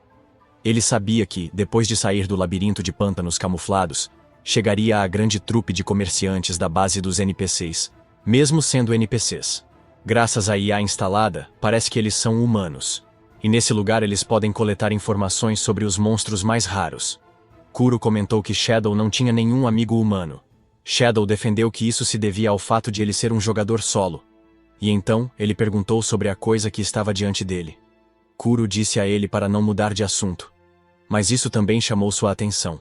Ele sabia que, depois de sair do labirinto de pântanos camuflados, chegaria à grande trupe de comerciantes da base dos NPCs, mesmo sendo NPCs. Graças à IA instalada, parece que eles são humanos. E nesse lugar eles podem coletar informações sobre os monstros mais raros. Kuro comentou que Shadow não tinha nenhum amigo humano. Shadow defendeu que isso se devia ao fato de ele ser um jogador solo. E então, ele perguntou sobre a coisa que estava diante dele. Kuro disse a ele para não mudar de assunto. Mas isso também chamou sua atenção.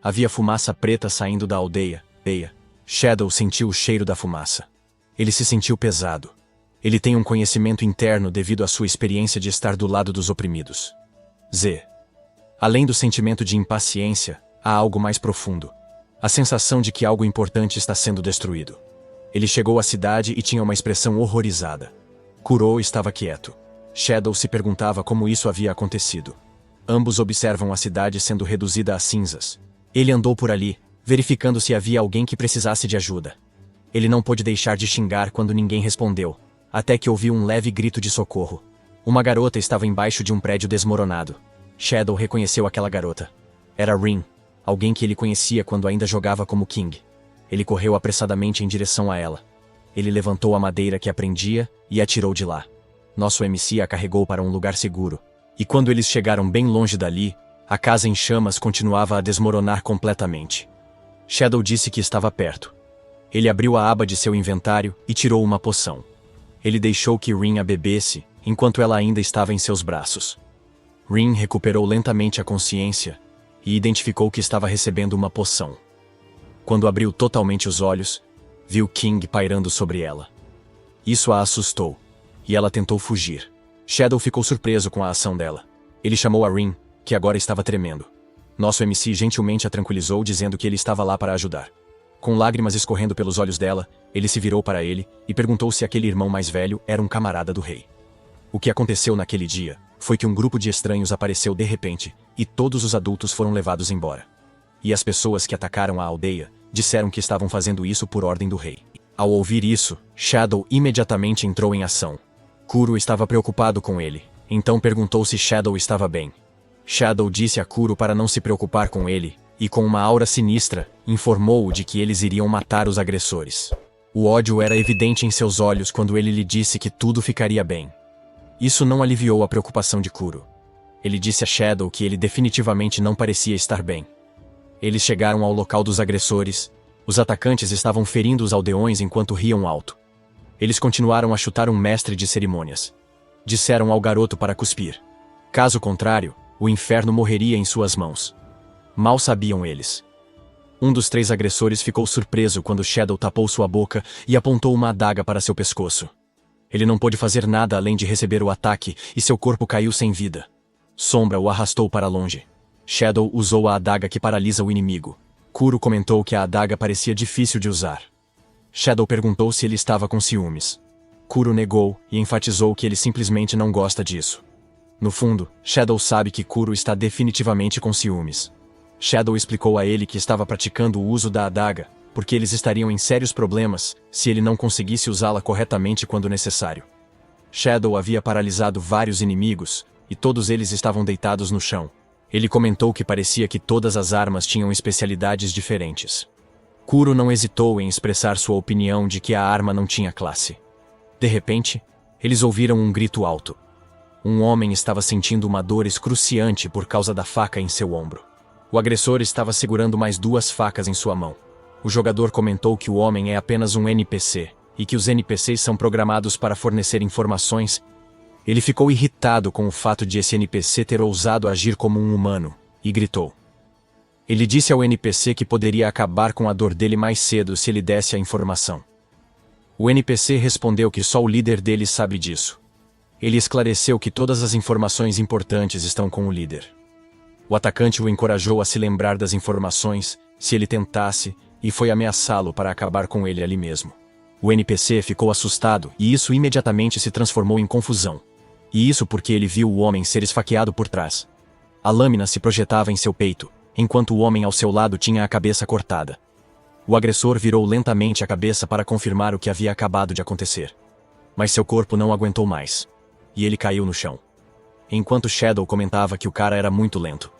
Havia fumaça preta saindo da aldeia. Shadow sentiu o cheiro da fumaça. Ele se sentiu pesado. Ele tem um conhecimento interno devido à sua experiência de estar do lado dos oprimidos. Além do sentimento de impaciência, há algo mais profundo. A sensação de que algo importante está sendo destruído. Ele chegou à cidade e tinha uma expressão horrorizada. Kuro estava quieto. Shadow se perguntava como isso havia acontecido. Ambos observam a cidade sendo reduzida a cinzas. Ele andou por ali, verificando se havia alguém que precisasse de ajuda. Ele não pôde deixar de xingar quando ninguém respondeu, até que ouviu um leve grito de socorro. Uma garota estava embaixo de um prédio desmoronado. Shadow reconheceu aquela garota. Era Rin, alguém que ele conhecia quando ainda jogava como King. Ele correu apressadamente em direção a ela. Ele levantou a madeira que aprendia e atirou de lá. Nosso MC a carregou para um lugar seguro. E quando eles chegaram bem longe dali, a casa em chamas continuava a desmoronar completamente. Shadow disse que estava perto. Ele abriu a aba de seu inventário e tirou uma poção. Ele deixou que Rin a bebesse, enquanto ela ainda estava em seus braços. Rin recuperou lentamente a consciência e identificou que estava recebendo uma poção. Quando abriu totalmente os olhos, viu King pairando sobre ela. Isso a assustou, e ela tentou fugir. Shadow ficou surpreso com a ação dela. Ele chamou a Rin, que agora estava tremendo. Nosso MC gentilmente a tranquilizou, dizendo que ele estava lá para ajudar. Com lágrimas escorrendo pelos olhos dela, ele se virou para ele e perguntou se aquele irmão mais velho era um camarada do rei. O que aconteceu naquele dia foi que um grupo de estranhos apareceu de repente e todos os adultos foram levados embora. E as pessoas que atacaram a aldeia disseram que estavam fazendo isso por ordem do rei. Ao ouvir isso, Shadow imediatamente entrou em ação. Kuro estava preocupado com ele, então perguntou se Shadow estava bem. Shadow disse a Kuro para não se preocupar com ele, e com uma aura sinistra, informou-o de que eles iriam matar os agressores. O ódio era evidente em seus olhos quando ele lhe disse que tudo ficaria bem. Isso não aliviou a preocupação de Kuro. Ele disse a Shadow que ele definitivamente não parecia estar bem. Eles chegaram ao local dos agressores. Os atacantes estavam ferindo os aldeões enquanto riam alto. Eles continuaram a chutar um mestre de cerimônias. Disseram ao garoto para cuspir. Caso contrário, o inferno morreria em suas mãos. Mal sabiam eles. Um dos 3 agressores ficou surpreso quando Shadow tapou sua boca e apontou uma adaga para seu pescoço. Ele não pôde fazer nada além de receber o ataque e seu corpo caiu sem vida. Sombra o arrastou para longe. Shadow usou a adaga que paralisa o inimigo. Kuro comentou que a adaga parecia difícil de usar. Shadow perguntou se ele estava com ciúmes. Kuro negou e enfatizou que ele simplesmente não gosta disso. No fundo, Shadow sabe que Kuro está definitivamente com ciúmes. Shadow explicou a ele que estava praticando o uso da adaga, porque eles estariam em sérios problemas se ele não conseguisse usá-la corretamente quando necessário. Shadow havia paralisado vários inimigos, e todos eles estavam deitados no chão. Ele comentou que parecia que todas as armas tinham especialidades diferentes. Kuro não hesitou em expressar sua opinião de que a arma não tinha classe. De repente, eles ouviram um grito alto. Um homem estava sentindo uma dor excruciante por causa da faca em seu ombro. O agressor estava segurando mais 2 facas em sua mão. O jogador comentou que o homem é apenas um NPC, e que os NPCs são programados para fornecer informações. Ele ficou irritado com o fato de esse NPC ter ousado agir como um humano, e gritou. Ele disse ao NPC que poderia acabar com a dor dele mais cedo se ele desse a informação. O NPC respondeu que só o líder dele sabe disso. Ele esclareceu que todas as informações importantes estão com o líder. O atacante o encorajou a se lembrar das informações, se ele tentasse, e foi ameaçá-lo para acabar com ele ali mesmo. O NPC ficou assustado e isso imediatamente se transformou em confusão. E isso porque ele viu o homem ser esfaqueado por trás. A lâmina se projetava em seu peito, enquanto o homem ao seu lado tinha a cabeça cortada. O agressor virou lentamente a cabeça para confirmar o que havia acabado de acontecer. Mas seu corpo não aguentou mais. E ele caiu no chão. Enquanto Shadow comentava que o cara era muito lento.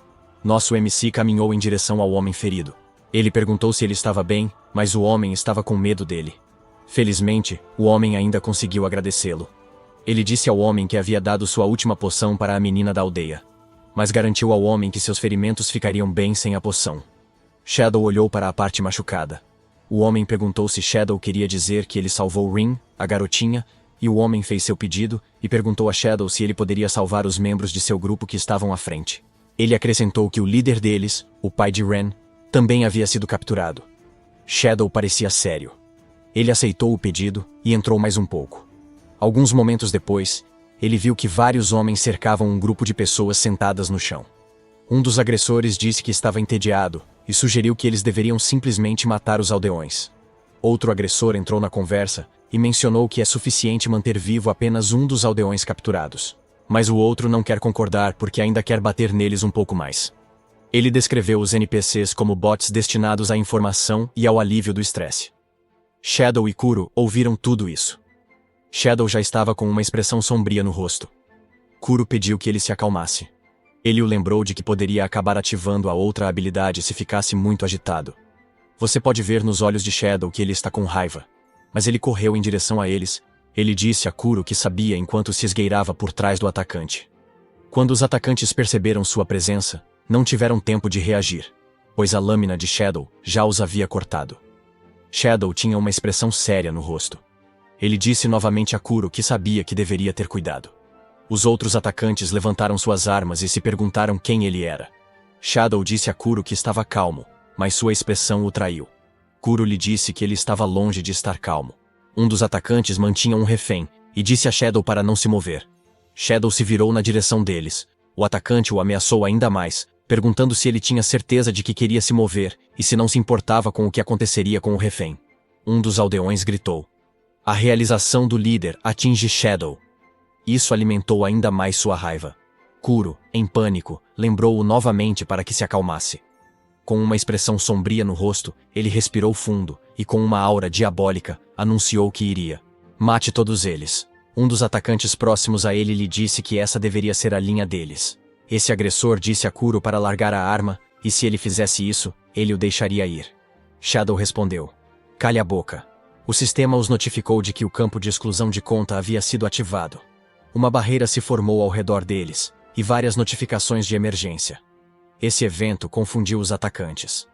Nosso MC caminhou em direção ao homem ferido. Ele perguntou se ele estava bem, mas o homem estava com medo dele. Felizmente, o homem ainda conseguiu agradecê-lo. Ele disse ao homem que havia dado sua última poção para a menina da aldeia, mas garantiu ao homem que seus ferimentos ficariam bem sem a poção. Shadow olhou para a parte machucada. O homem perguntou se Shadow queria dizer que ele salvou Rin, a garotinha, e o homem fez seu pedido e perguntou a Shadow se ele poderia salvar os membros de seu grupo que estavam à frente. Ele acrescentou que o líder deles, o pai de Ren, também havia sido capturado. Shadow parecia sério. Ele aceitou o pedido e entrou mais um pouco. Alguns momentos depois, ele viu que vários homens cercavam um grupo de pessoas sentadas no chão. Um dos agressores disse que estava entediado e sugeriu que eles deveriam simplesmente matar os aldeões. Outro agressor entrou na conversa e mencionou que é suficiente manter vivo apenas um dos aldeões capturados. Mas o outro não quer concordar porque ainda quer bater neles um pouco mais. Ele descreveu os NPCs como bots destinados à informação e ao alívio do estresse. Shadow e Kuro ouviram tudo isso. Shadow já estava com uma expressão sombria no rosto. Kuro pediu que ele se acalmasse. Ele o lembrou de que poderia acabar ativando a outra habilidade se ficasse muito agitado. Você pode ver nos olhos de Shadow que ele está com raiva. Mas ele correu em direção a eles. Ele disse a Kuro que sabia enquanto se esgueirava por trás do atacante. Quando os atacantes perceberam sua presença, não tiveram tempo de reagir, pois a lâmina de Shadow já os havia cortado. Shadow tinha uma expressão séria no rosto. Ele disse novamente a Kuro que sabia que deveria ter cuidado. Os outros atacantes levantaram suas armas e se perguntaram quem ele era. Shadow disse a Kuro que estava calmo, mas sua expressão o traiu. Kuro lhe disse que ele estava longe de estar calmo. Um dos atacantes mantinha um refém, e disse a Shadow para não se mover. Shadow se virou na direção deles. O atacante o ameaçou ainda mais, perguntando se ele tinha certeza de que queria se mover, e se não se importava com o que aconteceria com o refém. Um dos aldeões gritou. A realização do líder atinge Shadow. Isso alimentou ainda mais sua raiva. Kuro, em pânico, lembrou-o novamente para que se acalmasse. Com uma expressão sombria no rosto, ele respirou fundo e, com uma aura diabólica, anunciou que iria. Mate todos eles. Um dos atacantes próximos a ele lhe disse que essa deveria ser a linha deles. Esse agressor disse a Kuro para largar a arma, e se ele fizesse isso, ele o deixaria ir. Shadow respondeu. Calhe a boca. O sistema os notificou de que o campo de exclusão de conta havia sido ativado. Uma barreira se formou ao redor deles, e várias notificações de emergência. Esse evento confundiu os atacantes.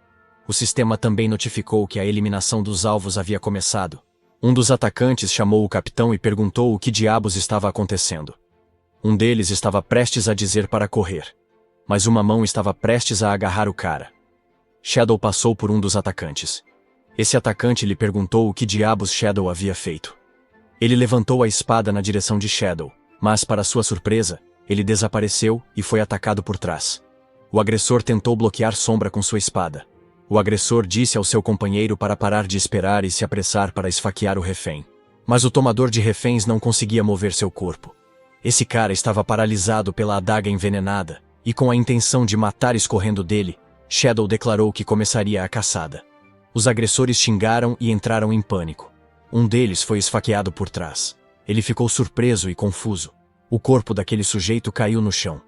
O sistema também notificou que a eliminação dos alvos havia começado. Um dos atacantes chamou o capitão e perguntou o que diabos estava acontecendo. Um deles estava prestes a dizer para correr, mas uma mão estava prestes a agarrar o cara. Shadow passou por um dos atacantes. Esse atacante lhe perguntou o que diabos Shadow havia feito. Ele levantou a espada na direção de Shadow, mas, para sua surpresa, ele desapareceu e foi atacado por trás. O agressor tentou bloquear Sombra com sua espada. O agressor disse ao seu companheiro para parar de esperar e se apressar para esfaquear o refém. Mas o tomador de reféns não conseguia mover seu corpo. Esse cara estava paralisado pela adaga envenenada, e com a intenção de matar escorrendo dele, Shadow declarou que começaria a caçada. Os agressores xingaram e entraram em pânico. Um deles foi esfaqueado por trás. Ele ficou surpreso e confuso. O corpo daquele sujeito caiu no chão.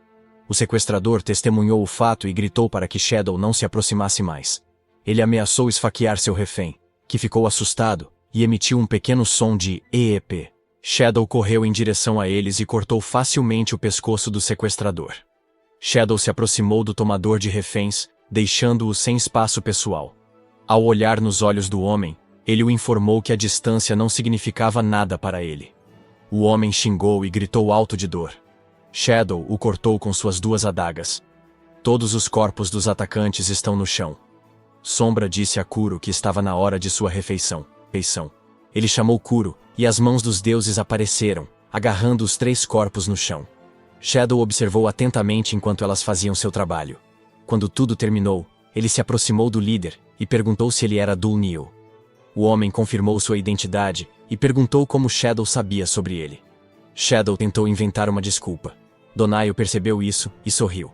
O sequestrador testemunhou o fato e gritou para que Shadow não se aproximasse mais. Ele ameaçou esfaquear seu refém, que ficou assustado, e emitiu um pequeno som de "eep". Shadow correu em direção a eles e cortou facilmente o pescoço do sequestrador. Shadow se aproximou do tomador de reféns, deixando-o sem espaço pessoal. Ao olhar nos olhos do homem, ele o informou que a distância não significava nada para ele. O homem xingou e gritou alto de dor. Shadow o cortou com suas duas adagas. Todos os corpos dos atacantes estão no chão. Sombra disse a Kuro que estava na hora de sua refeição. Ele chamou Kuro, e as mãos dos deuses apareceram, agarrando os 3 corpos no chão. Shadow observou atentamente enquanto elas faziam seu trabalho. Quando tudo terminou, ele se aproximou do líder e perguntou se ele era Dul Neal. O homem confirmou sua identidade e perguntou como Shadow sabia sobre ele. Shadow tentou inventar uma desculpa. Donaio percebeu isso e sorriu.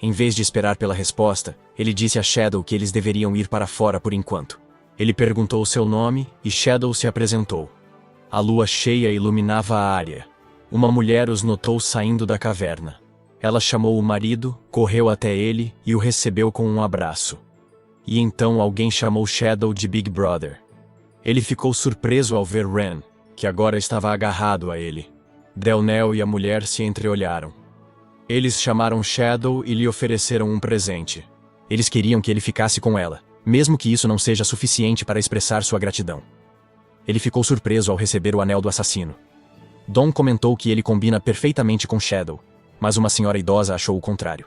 Em vez de esperar pela resposta, ele disse a Shadow que eles deveriam ir para fora por enquanto. Ele perguntou seu nome e Shadow se apresentou. A lua cheia iluminava a área. Uma mulher os notou saindo da caverna. Ela chamou o marido, correu até ele e o recebeu com um abraço. E então alguém chamou Shadow de Big Brother. Ele ficou surpreso ao ver Ren, que agora estava agarrado a ele. Delnel e a mulher se entreolharam. Eles chamaram Shadow e lhe ofereceram um presente. Eles queriam que ele ficasse com ela, mesmo que isso não seja suficiente para expressar sua gratidão. Ele ficou surpreso ao receber o anel do assassino. Dawn comentou que ele combina perfeitamente com Shadow, mas uma senhora idosa achou o contrário.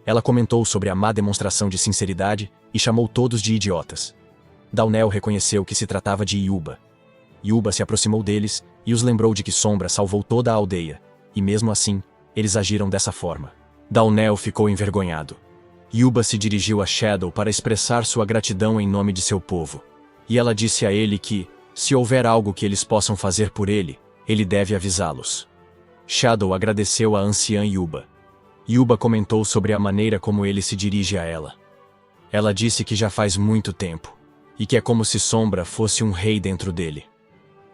Ela comentou sobre a má demonstração de sinceridade e chamou todos de idiotas. Dawnel reconheceu que se tratava de Yuba. Yuba se aproximou deles e os lembrou de que Sombra salvou toda a aldeia, e mesmo assim, eles agiram dessa forma. Dawnel ficou envergonhado. Yuba se dirigiu a Shadow para expressar sua gratidão em nome de seu povo. E ela disse a ele que, se houver algo que eles possam fazer por ele, ele deve avisá-los. Shadow agradeceu à anciã Yuba. Yuba comentou sobre a maneira como ele se dirige a ela. Ela disse que já faz muito tempo, e que é como se Sombra fosse um rei dentro dele.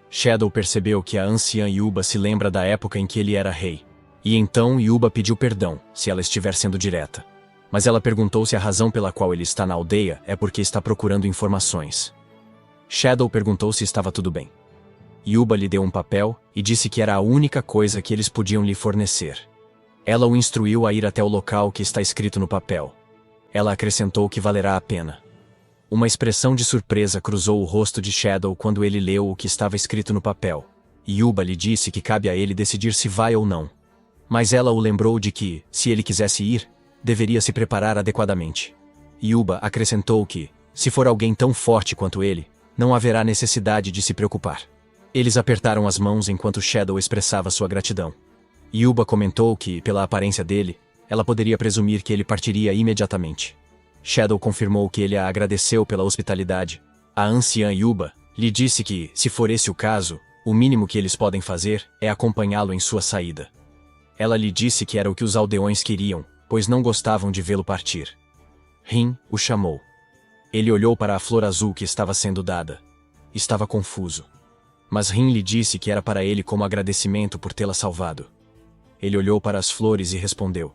Shadow percebeu que a anciã Yuba se lembra da época em que ele era rei. E então Yuba pediu perdão, se ela estiver sendo direta. Mas ela perguntou se a razão pela qual ele está na aldeia é porque está procurando informações. Shadow perguntou se estava tudo bem. Yuba lhe deu um papel e disse que era a única coisa que eles podiam lhe fornecer. Ela o instruiu a ir até o local que está escrito no papel. Ela acrescentou que valerá a pena. Uma expressão de surpresa cruzou o rosto de Shadow quando ele leu o que estava escrito no papel. Yuba lhe disse que cabe a ele decidir se vai ou não. Mas ela o lembrou de que, se ele quisesse ir, deveria se preparar adequadamente. Yuba acrescentou que, se for alguém tão forte quanto ele, não haverá necessidade de se preocupar. Eles apertaram as mãos enquanto Shadow expressava sua gratidão. Yuba comentou que, pela aparência dele, ela poderia presumir que ele partiria imediatamente. Shadow confirmou que ele a agradeceu pela hospitalidade. A anciã Yuba lhe disse que, se for esse o caso, o mínimo que eles podem fazer é acompanhá-lo em sua saída. Ela lhe disse que era o que os aldeões queriam, pois não gostavam de vê-lo partir. Rin o chamou. Ele olhou para a flor azul que estava sendo dada. Estava confuso. Mas Rin lhe disse que era para ele como agradecimento por tê-la salvado. Ele olhou para as flores e respondeu.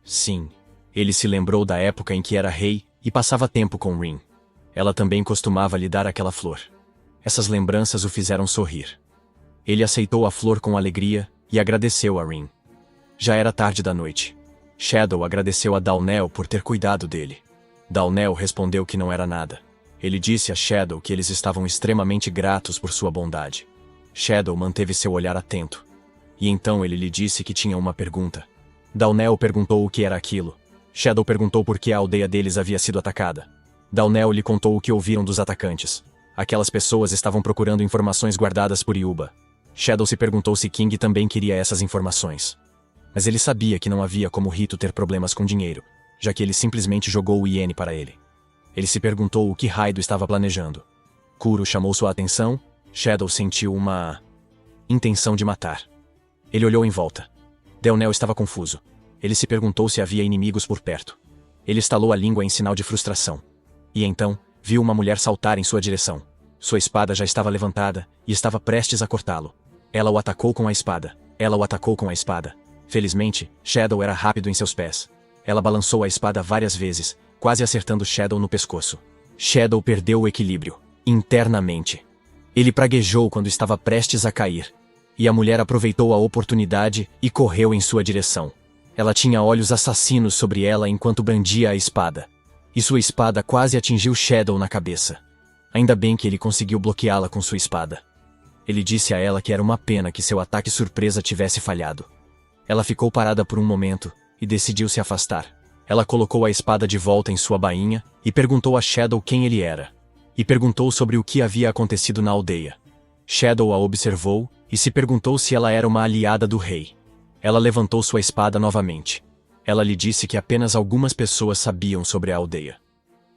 Sim. Ele se lembrou da época em que era rei e passava tempo com Rin. Ela também costumava lhe dar aquela flor. Essas lembranças o fizeram sorrir. Ele aceitou a flor com alegria e agradeceu a Rin. Já era tarde da noite. Shadow agradeceu a Dawnell por ter cuidado dele. Dawnell respondeu que não era nada. Ele disse a Shadow que eles estavam extremamente gratos por sua bondade. Shadow manteve seu olhar atento. E então ele lhe disse que tinha uma pergunta. Dawnell perguntou o que era aquilo. Shadow perguntou por que a aldeia deles havia sido atacada. Dawnell lhe contou o que ouviram dos atacantes. Aquelas pessoas estavam procurando informações guardadas por Yuba. Shadow se perguntou se King também queria essas informações. Mas ele sabia que não havia como Rito ter problemas com dinheiro, já que ele simplesmente jogou o iene para ele. Ele se perguntou o que Raido estava planejando. Kuro chamou sua atenção. Shadow sentiu uma intenção de matar. Ele olhou em volta. Dawnell estava confuso. Ele se perguntou se havia inimigos por perto. Ele estalou a língua em sinal de frustração. E então, viu uma mulher saltar em sua direção. Sua espada já estava levantada e estava prestes a cortá-lo. Ela o atacou com a espada. Ela o atacou com a espada. Felizmente, Shadow era rápido em seus pés. Ela balançou a espada várias vezes, quase acertando Shadow no pescoço. Shadow perdeu o equilíbrio, internamente. Ele praguejou quando estava prestes a cair. E a mulher aproveitou a oportunidade e correu em sua direção. Ela tinha olhos assassinos sobre ela enquanto brandia a espada. E sua espada quase atingiu Shadow na cabeça. Ainda bem que ele conseguiu bloqueá-la com sua espada. Ele disse a ela que era uma pena que seu ataque surpresa tivesse falhado. Ela ficou parada por um momento e decidiu se afastar. Ela colocou a espada de volta em sua bainha e perguntou a Shadow quem ele era. E perguntou sobre o que havia acontecido na aldeia. Shadow a observou e se perguntou se ela era uma aliada do rei. Ela levantou sua espada novamente. Ela lhe disse que apenas algumas pessoas sabiam sobre a aldeia.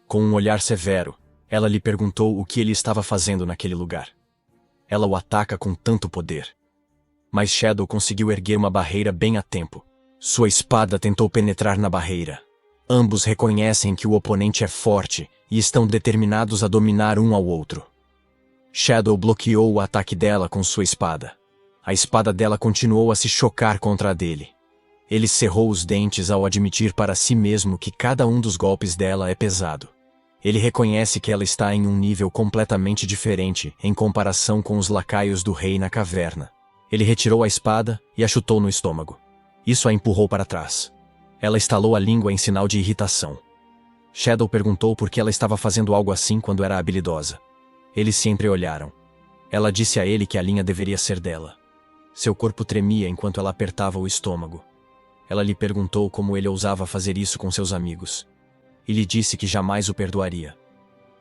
Com um olhar severo, ela lhe perguntou o que ele estava fazendo naquele lugar. Ela o ataca com tanto poder. Mas Shadow conseguiu erguer uma barreira bem a tempo. Sua espada tentou penetrar na barreira. Ambos reconhecem que o oponente é forte e estão determinados a dominar um ao outro. Shadow bloqueou o ataque dela com sua espada. A espada dela continuou a se chocar contra a dele. Ele cerrou os dentes ao admitir para si mesmo que cada um dos golpes dela é pesado. Ele reconhece que ela está em um nível completamente diferente em comparação com os lacaios do rei na caverna. Ele retirou a espada e a chutou no estômago. Isso a empurrou para trás. Ela estalou a língua em sinal de irritação. Shadow perguntou por que ela estava fazendo algo assim quando era habilidosa. Eles se entreolharam. Ela disse a ele que a linha deveria ser dela. Seu corpo tremia enquanto ela apertava o estômago. Ela lhe perguntou como ele ousava fazer isso com seus amigos. E lhe disse que jamais o perdoaria.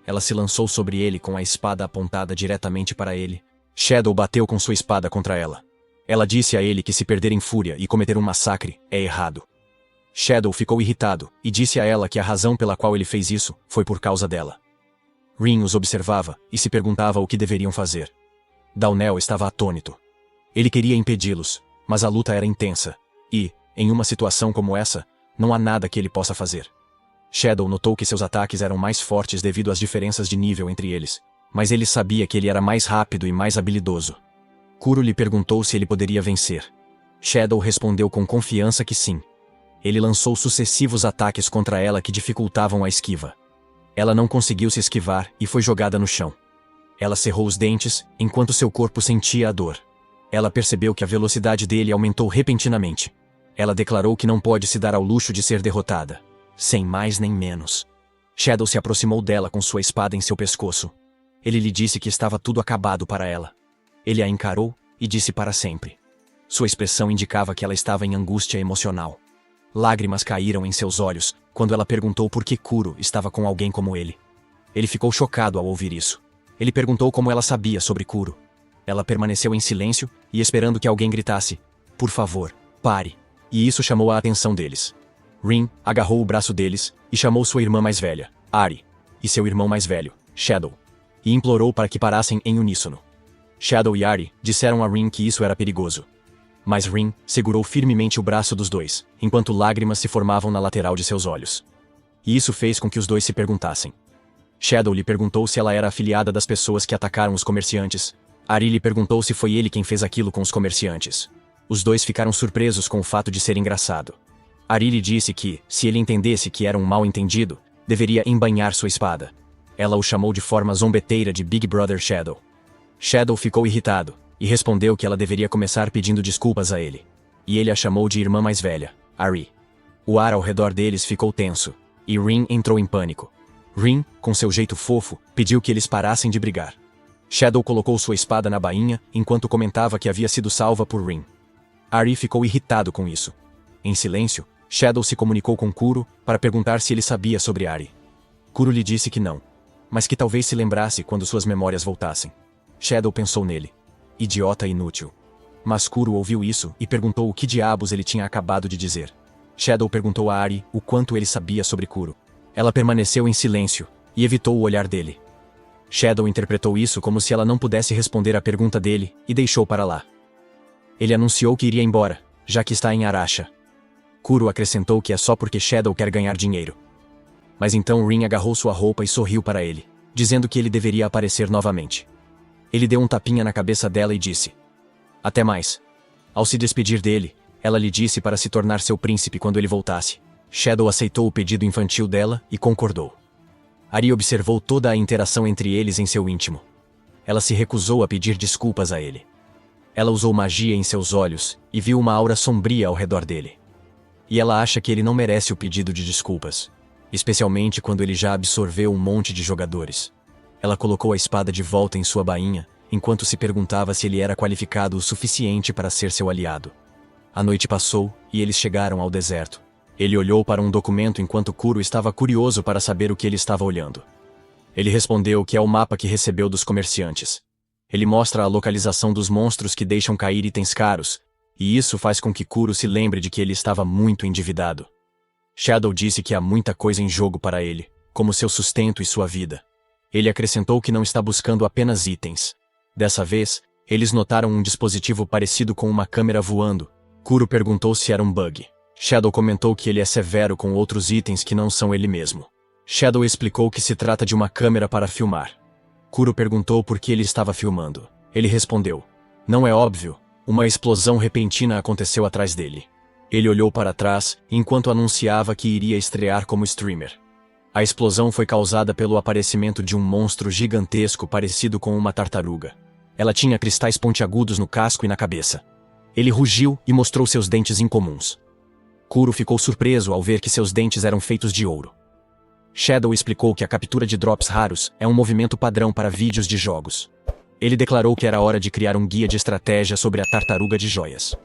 Ela se lançou sobre ele com a espada apontada diretamente para ele. Shadow bateu com sua espada contra ela. Ela disse a ele que se perder em fúria e cometer um massacre é errado. Shadow ficou irritado e disse a ela que a razão pela qual ele fez isso foi por causa dela. Rin os observava e se perguntava o que deveriam fazer. Dawnell estava atônito. Ele queria impedi-los, mas a luta era intensa e, em uma situação como essa, não há nada que ele possa fazer. Shadow notou que seus ataques eram mais fortes devido às diferenças de nível entre eles, mas ele sabia que ele era mais rápido e mais habilidoso. Kuro lhe perguntou se ele poderia vencer. Shadow respondeu com confiança que sim. Ele lançou sucessivos ataques contra ela que dificultavam a esquiva. Ela não conseguiu se esquivar e foi jogada no chão. Ela cerrou os dentes enquanto seu corpo sentia a dor. Ela percebeu que a velocidade dele aumentou repentinamente. Ela declarou que não pode se dar ao luxo de ser derrotada. Sem mais nem menos. Shadow se aproximou dela com sua espada em seu pescoço. Ele lhe disse que estava tudo acabado para ela. Ele a encarou e disse para sempre. Sua expressão indicava que ela estava em angústia emocional. Lágrimas caíram em seus olhos quando ela perguntou por que Kuro estava com alguém como ele. Ele ficou chocado ao ouvir isso. Ele perguntou como ela sabia sobre Kuro. Ela permaneceu em silêncio e esperando que alguém gritasse, "Por favor, pare." E isso chamou a atenção deles. Rin agarrou o braço deles e chamou sua irmã mais velha, Ari, e seu irmão mais velho, Shadow, e implorou para que parassem em uníssono. Shadow e Ari disseram a Rin que isso era perigoso. Mas Rin segurou firmemente o braço dos dois, enquanto lágrimas se formavam na lateral de seus olhos. e isso fez com que os dois se perguntassem. Shadow lhe perguntou se ela era afiliada das pessoas que atacaram os comerciantes. Ari lhe perguntou se foi ele quem fez aquilo com os comerciantes. Os dois ficaram surpresos com o fato de ser engraçado. Ari lhe disse que, se ele entendesse que era um mal-entendido, deveria embainhar sua espada. Ela o chamou de forma zombeteira de Big Brother Shadow. Shadow ficou irritado, e respondeu que ela deveria começar pedindo desculpas a ele. E ele a chamou de irmã mais velha, Ari. O ar ao redor deles ficou tenso, e Rin entrou em pânico. Rin, com seu jeito fofo, pediu que eles parassem de brigar. Shadow colocou sua espada na bainha, enquanto comentava que havia sido salva por Rin. Ari ficou irritado com isso. Em silêncio, Shadow se comunicou com Kuro para perguntar se ele sabia sobre Ari. Kuro lhe disse que não, mas que talvez se lembrasse quando suas memórias voltassem. Shadow pensou nele. Idiota inútil. Mas Kuro ouviu isso e perguntou o que diabos ele tinha acabado de dizer. Shadow perguntou a Ari o quanto ele sabia sobre Kuro. Ela permaneceu em silêncio e evitou o olhar dele. Shadow interpretou isso como se ela não pudesse responder à pergunta dele e deixou para lá. Ele anunciou que iria embora, já que está em Arasha. Kuro acrescentou que é só porque Shadow quer ganhar dinheiro. Mas então Rin agarrou sua roupa e sorriu para ele, dizendo que ele deveria aparecer novamente. Ele deu um tapinha na cabeça dela e disse: "Até mais." Ao se despedir dele, ela lhe disse para se tornar seu príncipe quando ele voltasse. Shadow aceitou o pedido infantil dela e concordou. Ari observou toda a interação entre eles em seu íntimo. Ela se recusou a pedir desculpas a ele. Ela usou magia em seus olhos e viu uma aura sombria ao redor dele. E ela acha que ele não merece o pedido de desculpas, especialmente quando ele já absorveu um monte de jogadores. Ela colocou a espada de volta em sua bainha, enquanto se perguntava se ele era qualificado o suficiente para ser seu aliado. A noite passou e eles chegaram ao deserto. Ele olhou para um documento enquanto Kuro estava curioso para saber o que ele estava olhando. Ele respondeu que é o mapa que recebeu dos comerciantes. Ele mostra a localização dos monstros que deixam cair itens caros, e isso faz com que Kuro se lembre de que ele estava muito endividado. Shadow disse que há muita coisa em jogo para ele, como seu sustento e sua vida. Ele acrescentou que não está buscando apenas itens. Dessa vez, eles notaram um dispositivo parecido com uma câmera voando. Kuro perguntou se era um bug. Shadow comentou que ele é severo com outros itens que não são ele mesmo. Shadow explicou que se trata de uma câmera para filmar. Kuro perguntou por que ele estava filmando. Ele respondeu: "Não é óbvio, uma explosão repentina aconteceu atrás dele." Ele olhou para trás, enquanto anunciava que iria estrear como streamer. A explosão foi causada pelo aparecimento de um monstro gigantesco parecido com uma tartaruga. Ela tinha cristais pontiagudos no casco e na cabeça. Ele rugiu e mostrou seus dentes incomuns. Kuro ficou surpreso ao ver que seus dentes eram feitos de ouro. Shadow explicou que a captura de drops raros é um movimento padrão para vídeos de jogos. Ele declarou que era hora de criar um guia de estratégia sobre a tartaruga de joias.